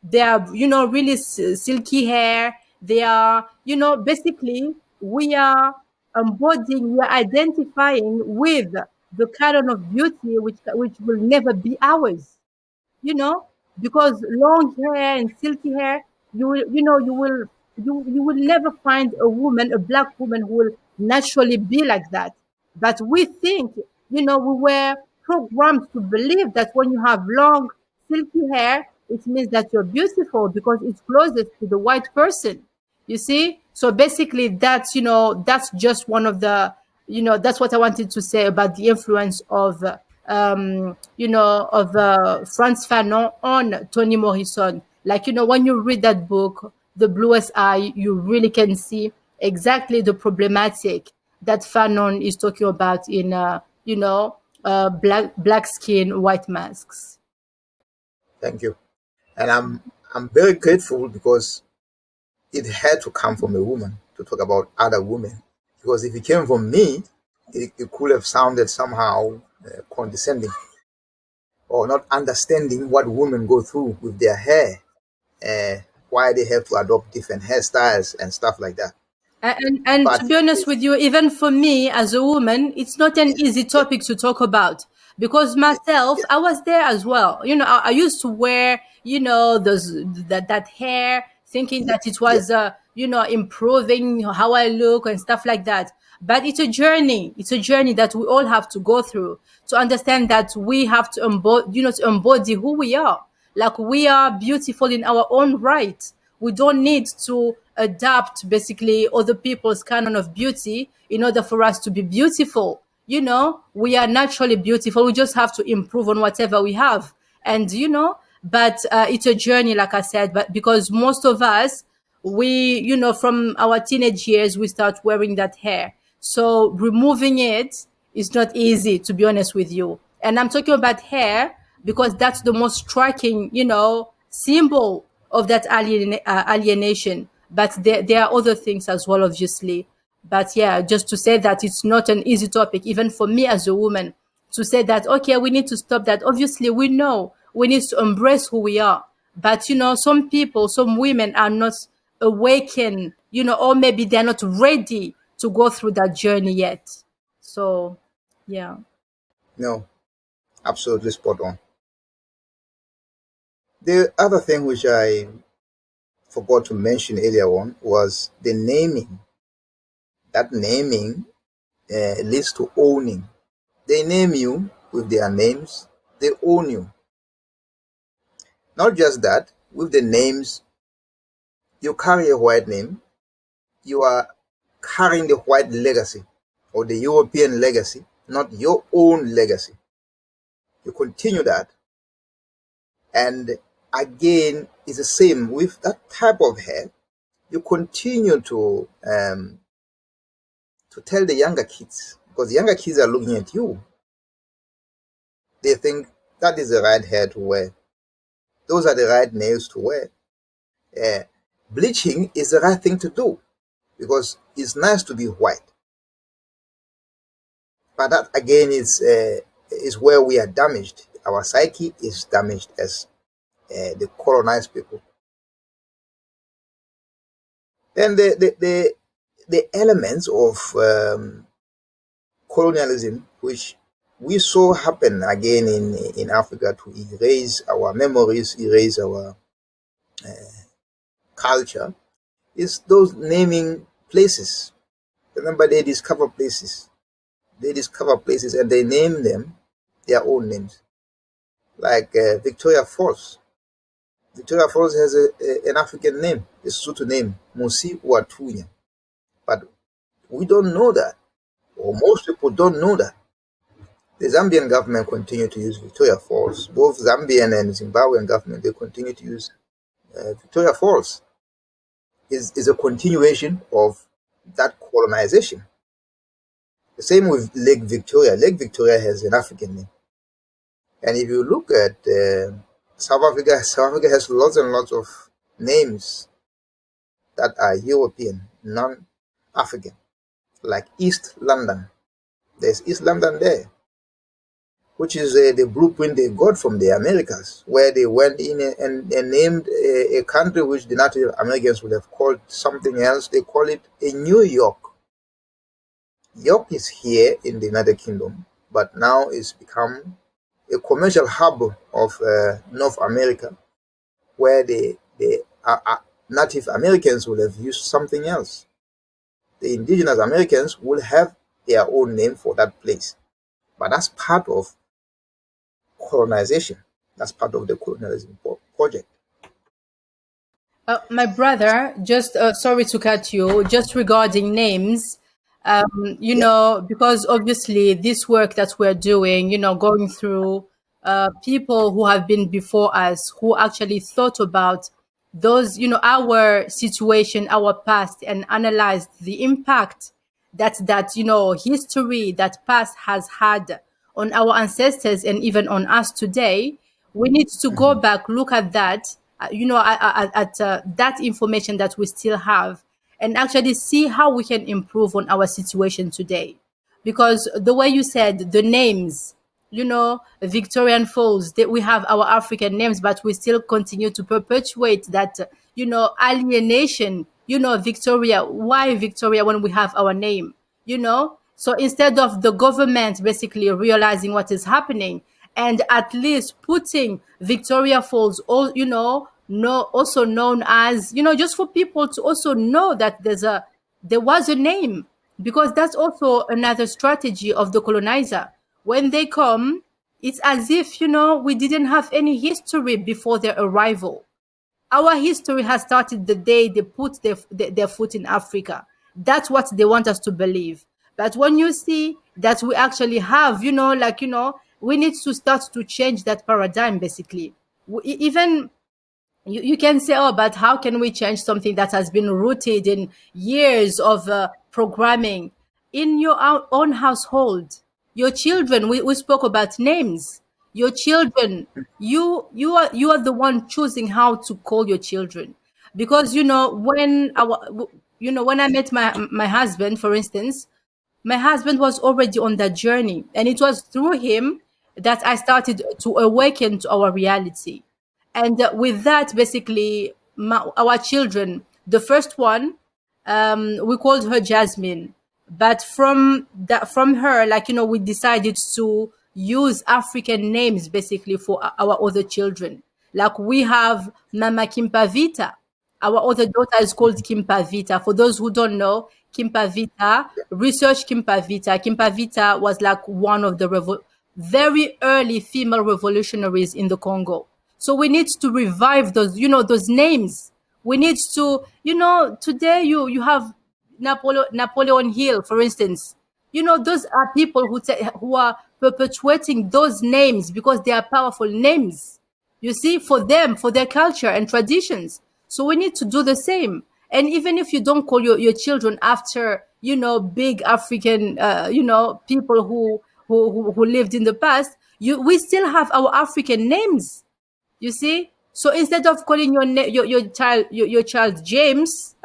They are, really silky hair. They are, basically, we are identifying with the kind of beauty which will never be ours, you know, because long hair and silky hair, you will never find a woman, a black woman, who will naturally be like that. But we think, we were programmed to believe that when you have long silky hair, it means that you're beautiful because it's closest to the white person. You see? So basically, that's just one of the, that's what I wanted to say about the influence of, Frantz Fanon on Toni Morrison. Like, when you read that book, The Bluest Eye, you really can see exactly the problematic that Fanon is talking about in, black skin, white masks. Thank you. And I'm very grateful because it had to come from a woman to talk about other women. Because if it came from me, it could have sounded somehow condescending, or not understanding what women go through with their hair, uh, why they have to adopt different hairstyles and stuff like that. And to But be honest with you, even for me as a woman, it's not an easy yeah, topic to talk about, because myself, yeah, I was there as well. I used to wear, those that hair, thinking yeah, that it yeah, was, improving how I look and stuff like that. But it's a journey. It's a journey that we all have to go through to understand that we have to embody who we are. Like, we are beautiful in our own right. We don't need to adapt basically other people's canon of beauty in order for us to be beautiful. We are naturally beautiful. We just have to improve on whatever we have. And, but it's a journey, like I said, but because most of us, we, from our teenage years, we start wearing that hair. So removing it is not easy, to be honest with you. And I'm talking about hair because that's the most striking, symbol of that alienation. But there are other things as well, obviously. But yeah, just to say that it's not an easy topic, even for me as a woman, to say that, okay, we need to stop that. Obviously, we know we need to embrace who we are. But, some people, some women are not awakened, or maybe they're not ready to go through that journey yet. So, yeah. no, absolutely spot on. The other thing which I forgot to mention earlier on was the naming. That naming leads to owning. They name you with their names, they own you. Not just that, with the names, you carry a white name, you are carrying the white legacy or the European legacy, not your own legacy. You continue that. And again, it's the same with that type of hair. You continue to tell the younger kids, because the younger kids are looking at you. They think that is the right hair to wear. Those are the right nails to wear. Uh, Bleaching is the right thing to do because it's nice to be white. But that again is where we are damaged. Our psyche is damaged as the colonized people. Then the elements of colonialism, which we saw happen again in Africa to erase our memories, erase our culture, is those naming places. Remember, they discover places. They discover places and they name them their own names. Like Victoria Falls. Victoria Falls has an African name, a Sotho name, Musi Watunya. But we don't know that, or most people don't know that. The Zambian government continue to use Victoria Falls. Both Zambian and Zimbabwean government, they continue to use Victoria Falls. Is a continuation of that colonization. The same with Lake Victoria. Lake Victoria has an African name. And if you look at South Africa has lots and lots of names that are European, non-African, like East London. There's East London there, which is the blueprint they got from the Americas, where they went in and named a country which the Native Americans would have called something else. They call it a New York. York is here in the United Kingdom, but now it's become a commercial hub of North America, where the Native Americans will have used something else. The indigenous Americans will have their own name for that place. But that's part of colonization. That's part of the colonialism project. My brother, just sorry to cut you, just regarding names, Yeah. because obviously this work that we're doing, going through people who have been before us, who actually thought about those, our situation, our past, and analyzed the impact that history, that past has had on our ancestors and even on us today. We need to go back, look at that, at that information that we still have, and actually see how we can improve on our situation today. Because the way you said the names, Victorian Falls, that we have our African names, but we still continue to perpetuate that, alienation. Victoria, why Victoria when we have our name? So instead of the government basically realizing what is happening and at least putting Victoria Falls, all also known as, just for people to also know that there was a name, because that's also another strategy of the colonizer. When they come, it's as if, we didn't have any history before their arrival. Our history has started the day they put their foot in Africa. That's what they want us to believe. But when you see that we actually have, we need to start to change that paradigm, basically. Even you can say, oh, but how can we change something that has been rooted in years of programming in your own household? Your children, we spoke about names. Your children, you are the one choosing how to call your children, because when I met my husband, for instance, my husband was already on that journey, and it was through him that I started to awaken to our reality. And with that, basically, our children, the first one, we called her Jasmine. But from her, we decided to use African names basically for our other children. Like we have Mama Kimpavita. Our other daughter is called Kimpavita. For those who don't know, Kimpavita, research Kimpavita. Kimpavita was like one of the very early female revolutionaries in the Congo. So we need to revive those names. We need to, today you have Napoleon Hill, for instance. Those are people who are perpetuating those names because they are powerful names. You see, for them, for their culture and traditions. So we need to do the same. And even if you don't call your children after, big African, people who lived in the past, we still have our African names. You see? So instead of calling your child James,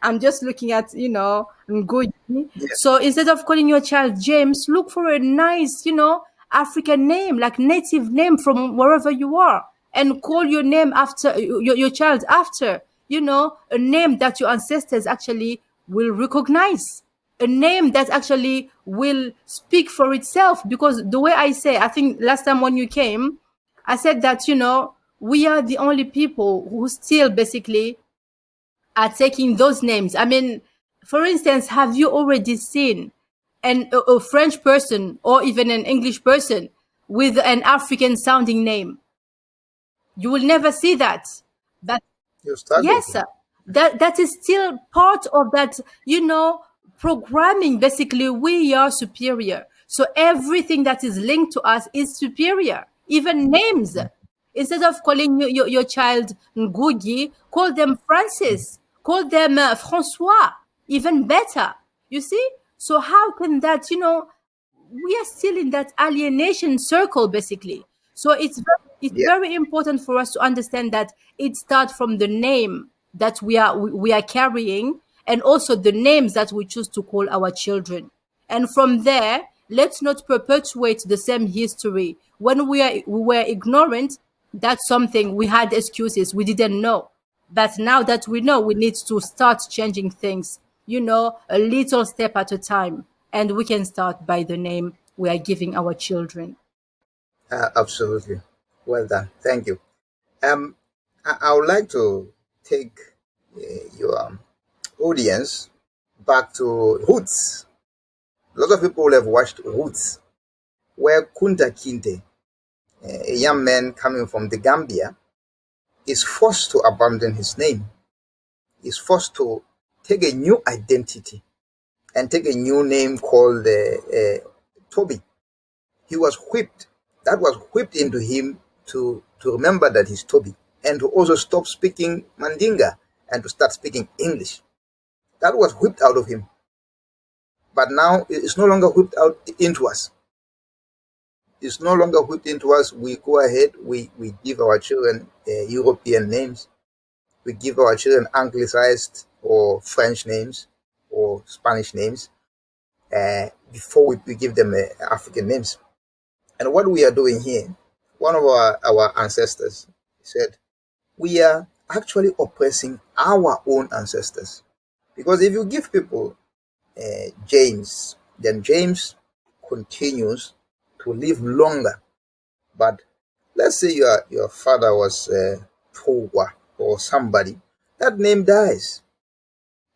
I'm just looking at Ngugi. Yeah. So instead of calling your child James, look for a nice African name, like native name from wherever you are, and call your name after your child after a name that your ancestors actually will recognize, a name that actually will speak for itself. Because the way I think last time when you came, I said that, we are the only people who still basically are taking those names. I mean, for instance, have you already seen a French person or even an English person with an African sounding name? You will never see that. But You struggle yes, to. that is still part of that, programming. Basically, we are superior. So everything that is linked to us is superior. Even names. Instead of calling your child Ngugi, call them Francis, call them Francois. Even better. You see? So how can that, we are still in that alienation circle basically. So it's Yeah. very important for us to understand that it starts from the name that we are carrying, and also the names that we choose to call our children. And from there, let's not perpetuate the same history. When we were ignorant, that's something we had excuses, we didn't know. But now that we know, we need to start changing things, a little step at a time. And we can start by the name we are giving our children. Absolutely. Well done. Thank you. Um, I would like to take your audience back to Roots. A lot of people have watched Roots, where Kunta Kinte, a young man coming from the Gambia, is forced to abandon his name. He's forced to take a new identity and take a new name called Toby. He was whipped. That was whipped into him to remember that he's Toby, and to also stop speaking Mandinga and to start speaking English. That was whipped out of him. But now it's no longer whipped out into us. It's no longer whipped into us. We go ahead, we give our children European names. We give our children anglicized or French names or Spanish names before we give them African names. And what we are doing here, one of our ancestors said, we are actually oppressing our own ancestors. Because if you give people James, then James continues to live longer. But let's say your father was Towa or somebody, that name dies.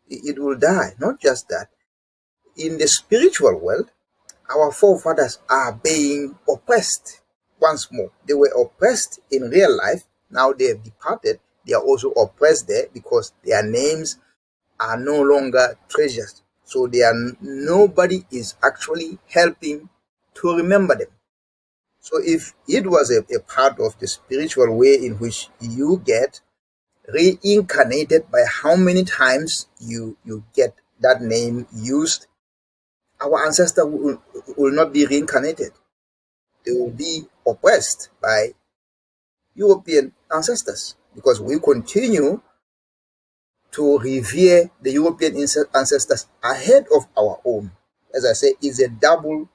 It will die. Not just that. In the spiritual world, our forefathers are being oppressed once more. They were oppressed in real life. Now they have departed. They are also oppressed there because their names are no longer treasured. So nobody is actually helping to remember them. So if it was a part of the spiritual way in which you get reincarnated by how many times you get that name used, our ancestors will not be reincarnated. They will be oppressed by European ancestors because we continue to revere the European ancestors ahead of our own. As I say, it's a double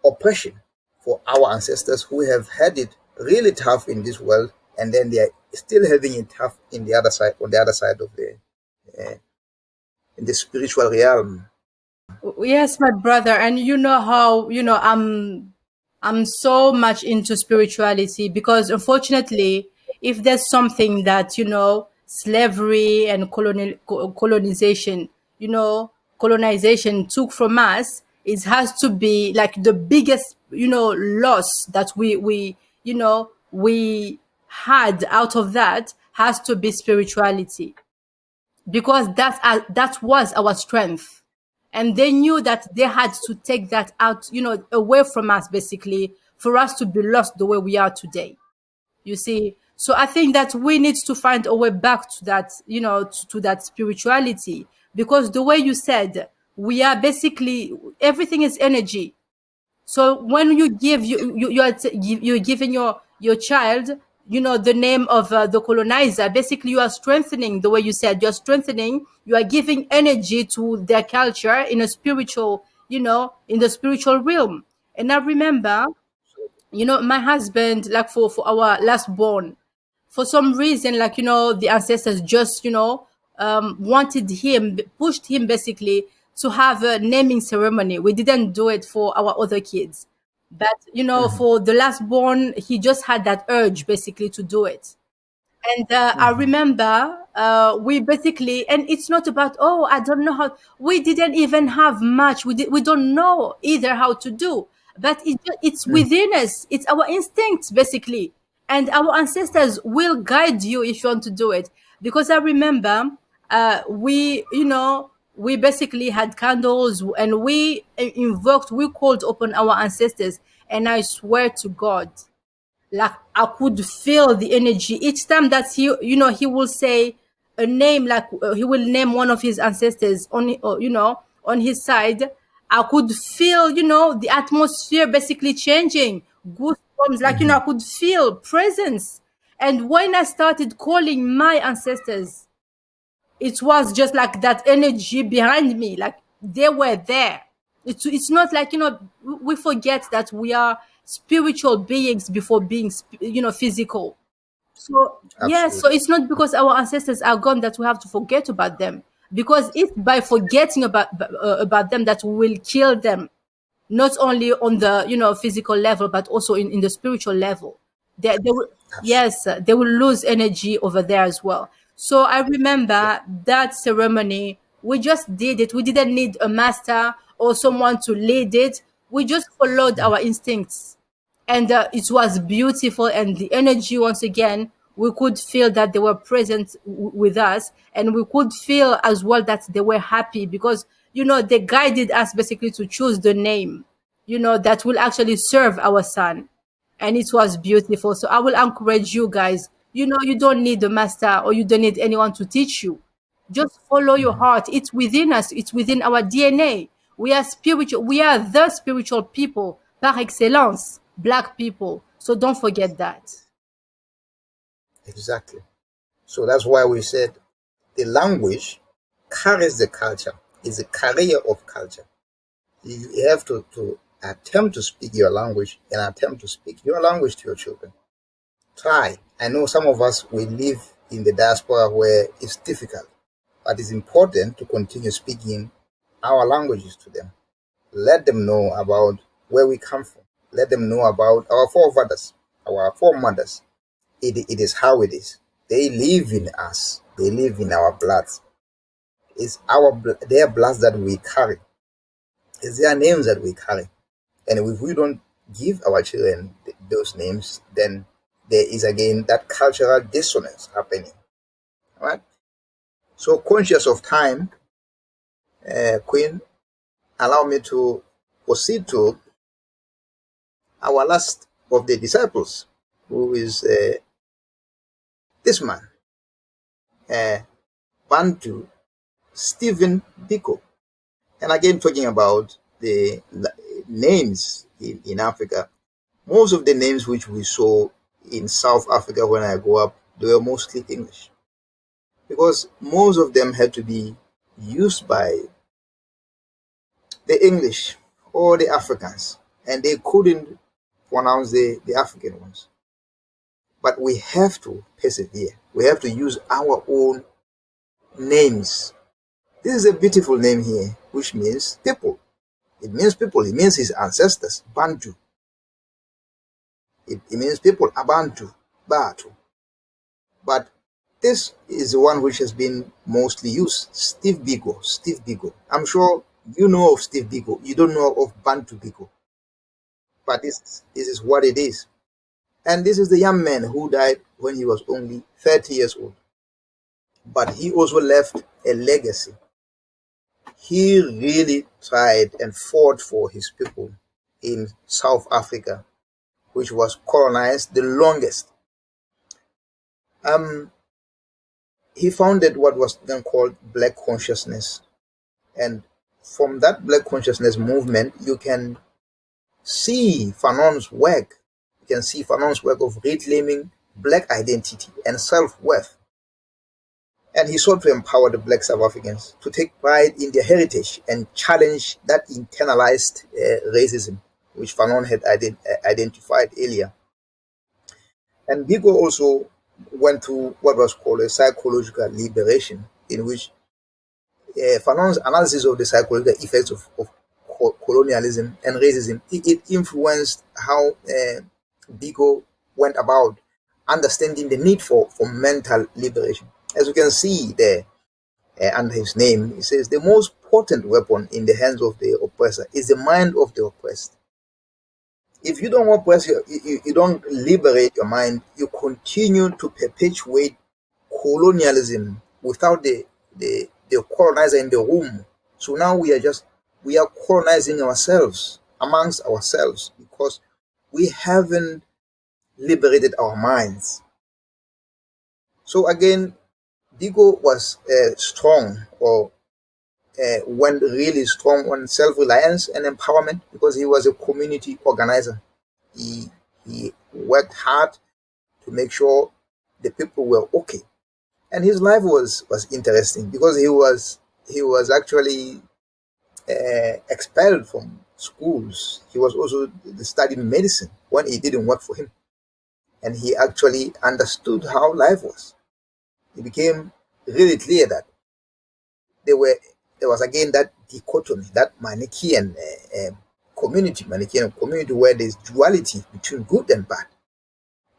oppression for our ancestors who have had it really tough in this world, and then they are still having it tough in the other side, on the other side of in the spiritual realm. Yes, my brother, and you know how I'm so much into spirituality, because unfortunately, if there's something that slavery and colonization took from us, it has to be like the biggest loss that we had out of that has to be spirituality, because that was our strength. And they knew that they had to take that out, away from us, basically, for us to be lost the way we are today. You see? So I think that we need to find a way back to that, to that spirituality. Because the way you said, we are basically, everything is energy. So when you give, you're giving your child the name of the colonizer. Basically, you are strengthening, the way you said, you're strengthening, you are giving energy to their culture in a spiritual, in the spiritual realm. And I remember, my husband, like for our last born, for some reason, like, the ancestors just, wanted him, pushed him basically to have a naming ceremony. We didn't do it for our other kids. But, for the last born, he just had that urge basically to do it. And I remember we basically, and it's not about, oh, I don't know how, we didn't even have much. We don't know either how to do, but it's within us. It's our instincts, basically. And our ancestors will guide you if you want to do it. Because I remember we basically had candles and we called upon our ancestors. And I swear to God, like I could feel the energy each time that he will say a name, like he will name one of his ancestors on his side. I could feel the atmosphere basically changing, goosebumps, like I could feel presence. And when I started calling my ancestors, it was just like that energy behind me, like they were there. It's not like we forget that we are spiritual beings before being physical. So yes, so Absolutely. it's not because our ancestors are gone that we have to forget about them, because it's by forgetting about them that we will kill them, not only on the physical level but also in the spiritual level. They will, Absolutely. yes, they will lose energy over there as well. So I Yeah. remember that ceremony, we just did it. We didn't need a master or someone to lead it. We just followed our instincts, and it was beautiful. And the energy, once again, we could feel that they were present with us, and we could feel as well that they were happy because they guided us basically to choose the name that will actually serve our son. And it was beautiful. So I will encourage you guys, you don't need a master or you don't need anyone to teach you. Just follow your heart. It's within us, it's within our DNA. We are spiritual, we are the spiritual people par excellence, black people. So don't forget that. Exactly. So that's why we said the language carries the culture, is a carrier of culture. You have to attempt to speak your language and attempt to speak your language to your children. Try. I know some of us, we live in the diaspora where it's difficult, but it's important to continue speaking our languages to them. Let them know about where we come from. Let them know about our forefathers, our foremothers. It is how it is. They live in us. They live in our blood. It's their blood that we carry. It's their names that we carry. And if we don't give our children those names, then there is again that cultural dissonance happening. All right. So conscious of time, Queen, allow me to proceed to our last of the disciples, who is this man, uh, Bantu Stephen Biko. And again, talking about the names in Africa, most of the names which we saw in South Africa when I grew up, they were mostly English. Because most of them had to be used by the English or the Africans, and they couldn't pronounce the African ones. But we have to persevere. We have to use our own names. This is a beautiful name here, which means people. It means people. It means his ancestors, Bantu. It means people, Abantu, Batu. But this is the one which has been mostly used, Steve Biko. Steve Biko. I'm sure you know of Steve Biko. You don't know of Bantu Biko. But this is what it is. And this is the young man who died when he was only 30 years old. But he also left a legacy. He really tried and fought for his people in South Africa, which was colonized the longest. He founded what was then called Black Consciousness. And from that Black Consciousness movement, you can see Fanon's work. You can see Fanon's work of reclaiming black identity and self-worth. And he sought to empower the black South Africans to take pride in their heritage and challenge that internalized racism, which Fanon had identified earlier. And Biko also went through what was called a psychological liberation, in which Fanon's analysis of the psychological effects of colonialism and racism, it influenced how Biko went about understanding the need for mental liberation. As you can see there under his name, he says the most potent weapon in the hands of the oppressor is the mind of the oppressed. If you don't oppress you don't liberate your mind, you continue to perpetuate colonialism without the colonizer in the room. So now we are colonizing ourselves amongst ourselves because we haven't liberated our minds. So again, Biko was strong, or went really strong on self-reliance and empowerment because he was a community organizer. He worked hard to make sure the people were okay. And his life was interesting because he was actually expelled from schools. He was also studying medicine when it didn't work for him. And he actually understood how life was. It became really clear that there was again that dichotomy, that Manichaean community where there's duality between good and bad.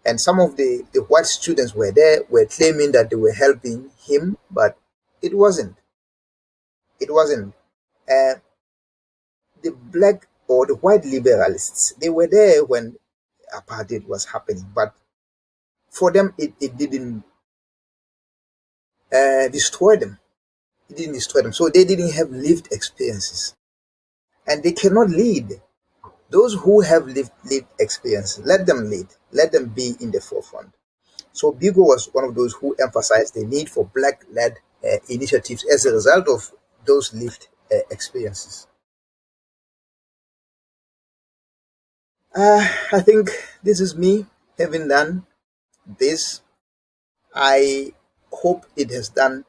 And some of the white students were claiming that they were helping him, but it wasn't. It wasn't. The black or the white liberalists, they were there when apartheid was happening, but for them it didn't destroy them. It didn't destroy them. So they didn't have lived experiences. And they cannot lead. Those who have lived experiences, let them lead. Let them be in the forefront. So Biko was one of those who emphasized the need for black-led initiatives as a result of those lived experiences. I think this is me having done this. I hope it has done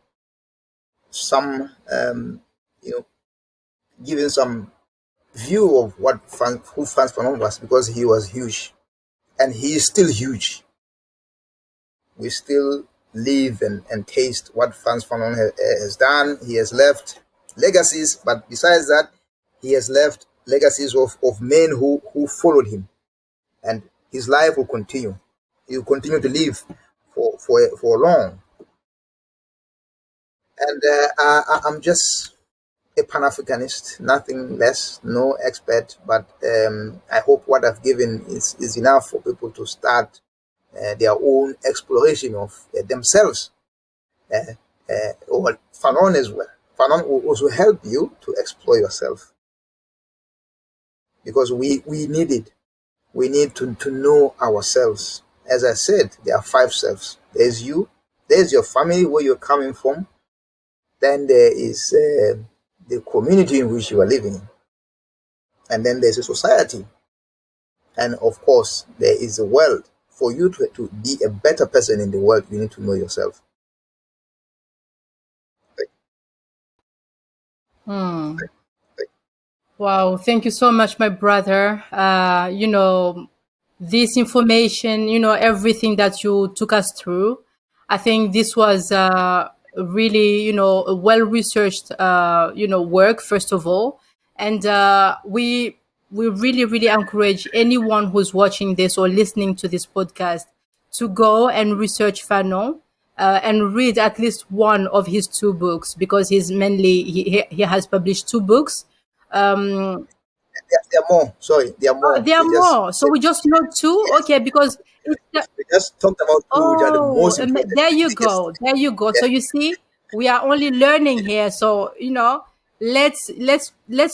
some, given some view of who Frantz Fanon was, because he was huge, and he is still huge. We still live and taste what Frantz Fanon has done. He has left legacies, but besides that, he has left legacies of men who followed him, and his life will continue. He will continue to live for long. And I'm just a pan-Africanist, nothing less, no expert, but I hope what I've given is enough for people to start their own exploration of themselves, or Fanon as well. Fanon will also help you to explore yourself, because we need it. We need to know ourselves. As I said, there are 5 selves. There's you, there's your family, where you're coming from, then there is the community in which you are living, and then there's a society, and of course there is a world. For you to be a better person in the world, you need to know yourself. Wow, thank you so much, my brother. This information, everything that you took us through, I think this was really, a well-researched, work, first of all. And we really, really encourage anyone who's watching this or listening to this podcast to go and research Fanon. And read at least one of his 2 books, because he has published 2 books. There are more. Sorry, there are more. There are more. So we just know 2? Yes. Okay, because We just talked about 2, which are the most important. there you go. There you go. Yes. So you see, we are only learning here. So, let's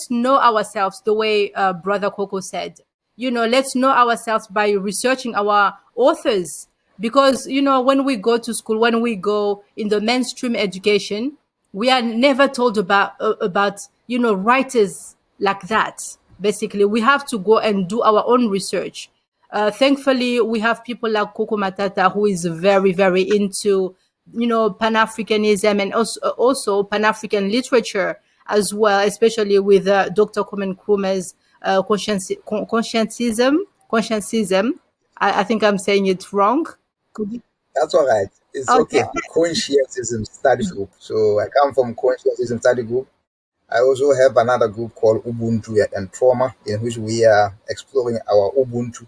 know ourselves the way Brother Koko said. Let's know ourselves by researching our authors. Because, when we go to school, when we go in the mainstream education, we are never told about writers like that. Basically, we have to go and do our own research. Thankfully, we have people like Koko Matata, who is very, very into, Pan-Africanism and also Pan-African literature as well, especially with Dr. Kwame Nkrumah's conscientism. I think I'm saying it wrong. Could you? That's all right. It's Okay. okay. Conscientism Study Group. So I come from Conscientism Study Group. I also have another group called Ubuntu and Trauma, in which we are exploring our Ubuntu,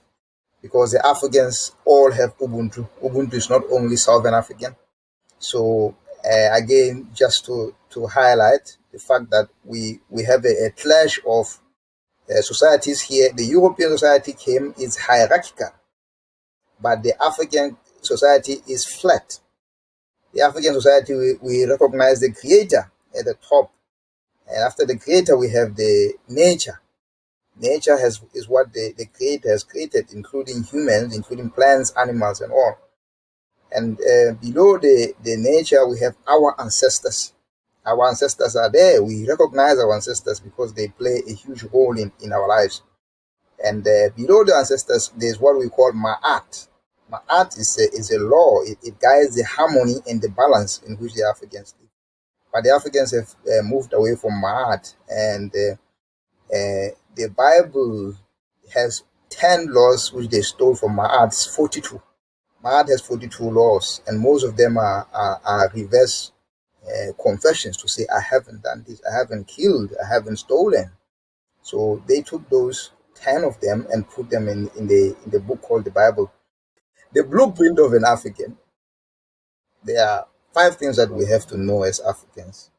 because the Africans all have Ubuntu. Ubuntu is not only Southern African. So again, just to highlight the fact that we have a clash of societies here. The European society is hierarchical, but the African society is flat. The African society, we recognize the creator at the top, and after the creator we have the nature. Nature is what the creator has created, including humans, including plants, animals, and all. And below the nature we have our ancestors. Our ancestors are there. We recognize our ancestors because they play a huge role in our lives. And below the ancestors, there's what we call Ma'at. Ma'at is a law. It guides the harmony and the balance in which the Africans live. But the Africans have moved away from Ma'at. And the Bible has 10 laws which they stole from Ma'at's 42. Ma'at has 42 laws, and most of them are reverse confessions to say, I haven't done this, I haven't killed, I haven't stolen. So they took those 10 of them and put them in the book called the Bible. The blueprint of an African. There are 5 things that we have to know as Africans.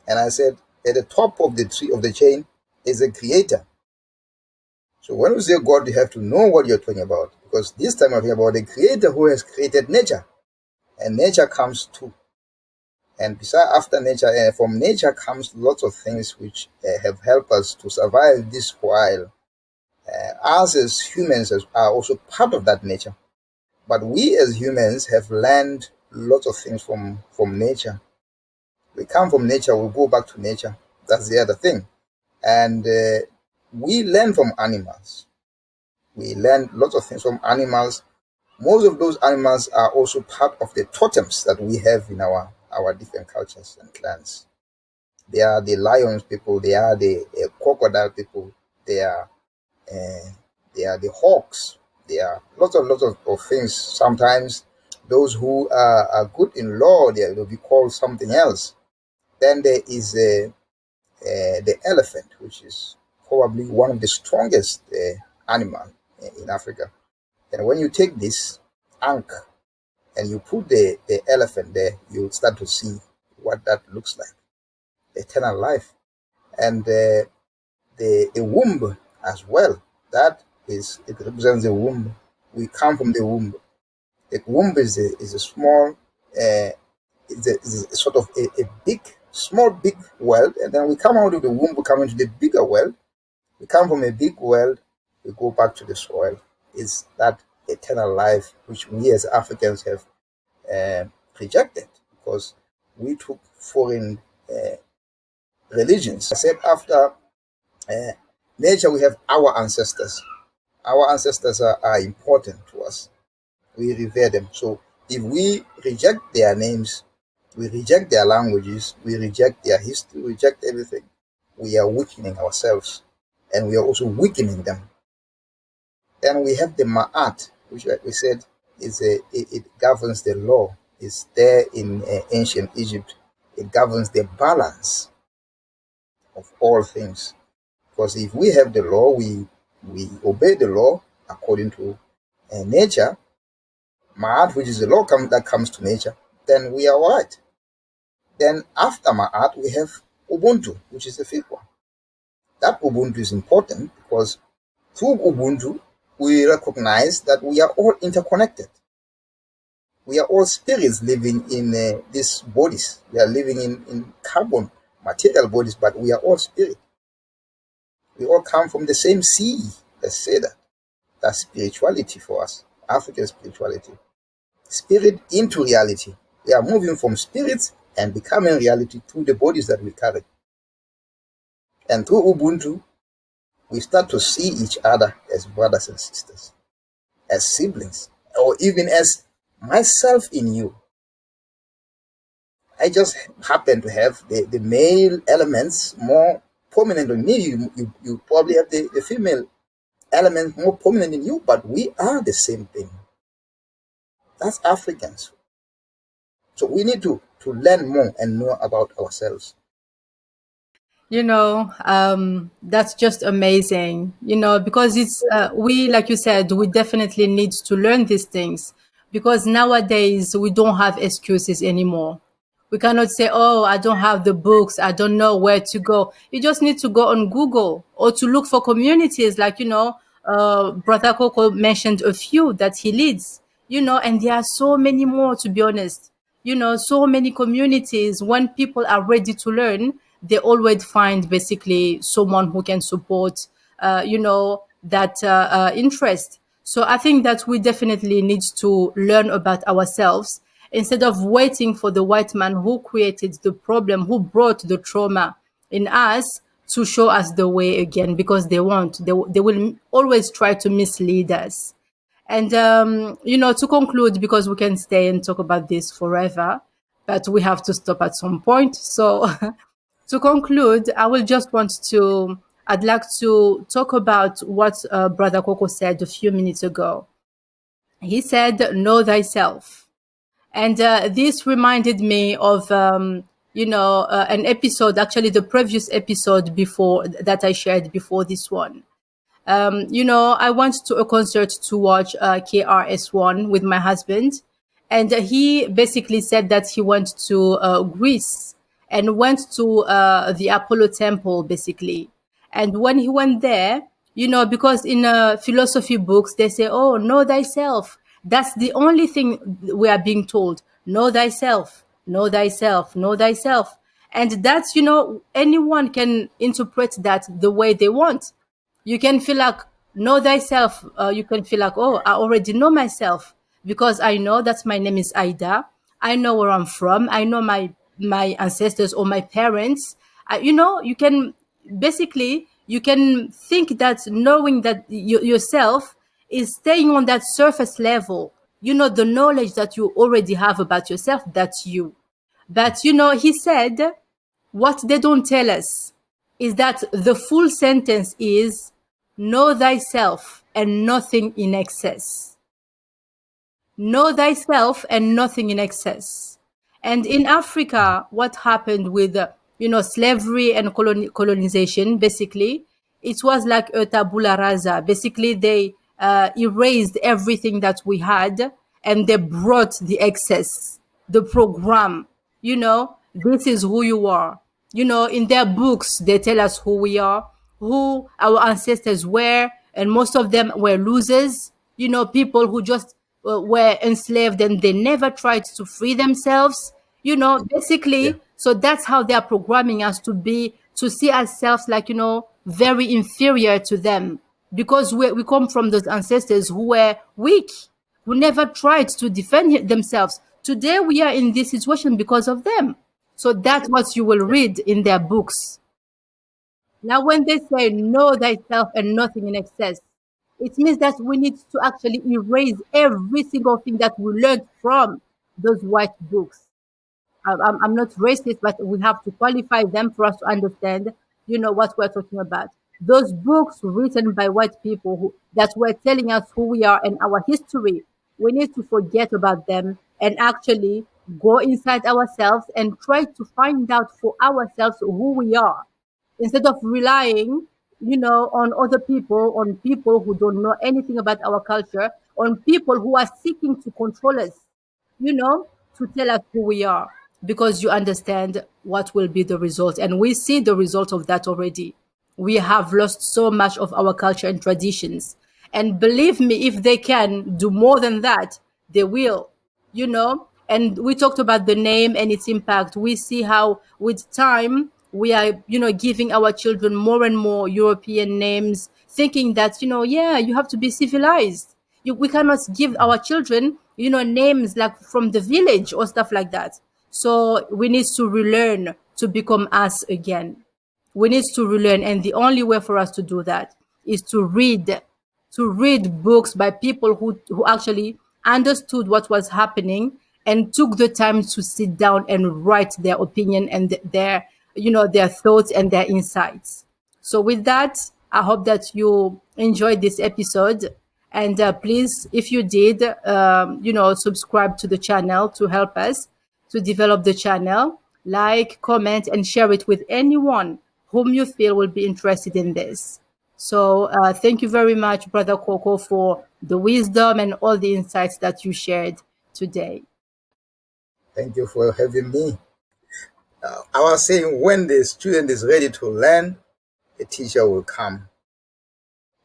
And I said, at the top of the tree of the chain is a creator. So when we say God, you have to know what you're talking about, because this time I'm talking about the creator who has created nature. And nature comes too. And after nature, from nature comes lots of things which have helped us to survive this while. Us as humans are also part of that nature. But we as humans have learned lots of things from nature. We come from nature, we go back to nature. That's the other thing. And we learn from animals. We learn lots of things from animals. Most of those animals are also part of the totems that we have in our different cultures and clans. They are the lions people, they are the crocodile people, they are the hawks, there are lots of things. Sometimes those who are good in law, they'll be called something else. Then there is the elephant, which is probably one of the strongest animal in Africa. And when you take this ankh and you put the elephant there, you start to see what that looks like. Eternal life. And the womb as well. It represents the womb. We come from the womb. The womb is a small, is a sort of a big world, and then we come out of the womb, we come into the bigger world. We come from a big world, we go back to the soil. It's that eternal life which we as Africans have rejected, because we took foreign religions. I said after nature, we have our ancestors. Our ancestors are important to us. We revere them. So if we reject their names, we reject their languages, we reject their history, we reject everything, we are weakening ourselves, and we are also weakening them. Then we have the Ma'at, which, like we said, it governs the law. It's there in ancient Egypt. It governs the balance of all things. Because if we have the law, we obey the law according to nature, Ma'at, which is the law that comes to nature, then we are right. Then after Ma'at, we have Ubuntu, which is the fifth one. That Ubuntu is important because through Ubuntu, we recognize that we are all interconnected. We are all spirits living in these bodies. We are living in carbon, material bodies, but we are all spirit. We all come from the same sea. Let's say that. That's spirituality for us, African spirituality. Spirit into reality. We are moving from spirits and becoming reality through the bodies that we carry. And through Ubuntu, we start to see each other as brothers and sisters. as siblings, or even as myself in you. I just happen to have the male elements more prominent in me. You probably have the female element more prominent in you, but we are the same thing. That's Africans. So we need to learn more and know about ourselves. That's just amazing, because it's, we, like you said, we definitely need to learn these things, because nowadays we don't have excuses anymore. We cannot say, oh, I don't have the books, I don't know where to go. You just need to go on Google or to look for communities like, Brother Koko mentioned a few that he leads, and there are so many more, to be honest. So many communities, when people are ready to learn, they always find basically someone who can support, that interest. So I think that we definitely need to learn about ourselves instead of waiting for the white man who created the problem, who brought the trauma in us, to show us the way again, because they will always try to mislead us. And, to conclude, because we can stay and talk about this forever, but we have to stop at some point. So to conclude, I'd like to talk about what Brother Coco said a few minutes ago. He said, know thyself. And this reminded me of, an episode, actually the previous episode before that I shared before this one. I went to a concert to watch KRS-One with my husband, and he basically said that he went to Greece and went to the Apollo temple, basically. And when he went there, because in philosophy books, they say, oh, know thyself. That's the only thing we are being told. Know thyself, know thyself, know thyself. And that's, anyone can interpret that the way they want. You can feel like, know thyself. You can feel like, oh, I already know myself, because I know that my name is Aïdah. I know where I'm from. I know my ancestors or my parents. You can basically, you can think that knowing that yourself is staying on that surface level. The knowledge that you already have about yourself, that's you. But he said, what they don't tell us is that the full sentence is, know thyself and nothing in excess. Know thyself and nothing in excess. And in Africa, what happened with, slavery and colonization, basically, it was like a tabula rasa. Basically, they erased everything that we had, and they brought the excess, the program. This is who you are. In their books, they tell us who we are, who our ancestors were, and most of them were losers. People who just were enslaved and they never tried to free themselves. Yeah, Basically, so that's how they are programming us to see ourselves like, very inferior to them, because we come from those ancestors who were weak, who never tried to defend themselves. Today we are in this situation because of them. So that's what you will yeah, read in their books. Now, when they say know thyself and nothing in excess, it means that we need to actually erase every single thing that we learned from those white books. I'm not racist, but we have to qualify them for us to understand, what we're talking about. Those books written by white people that were telling us who we are and our history, we need to forget about them and actually go inside ourselves and try to find out for ourselves who we are, instead of relying, on other people, on people who don't know anything about our culture, on people who are seeking to control us, you know, to tell us who we are, because you understand what will be the result. And we see the result of that already. We have lost so much of our culture and traditions. And believe me, if they can do more than that, they will, And we talked about the name and its impact. We see how, with time, we are, giving our children more and more European names, thinking that, yeah, you have to be civilized. We cannot give our children, names like from the village or stuff like that. So we need to relearn to become us again. We need to relearn. And the only way for us to do that is to read, to read books by people who actually understood what was happening and took the time to sit down and write their opinion and their, their thoughts and their insights. So with that, I hope that you enjoyed this episode. And please, if you did, subscribe to the channel to help us to develop the channel. Like, comment, and share it with anyone whom you feel will be interested in this. So thank you very much, Brother Koko, for the wisdom and all the insights that you shared today. Thank you for having me. I was saying, when the student is ready to learn, the teacher will come.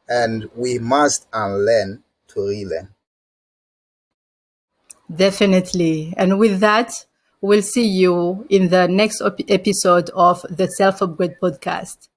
And we must unlearn to relearn. Definitely. And with that, we'll see you in the next episode of the Self Upgrade podcast.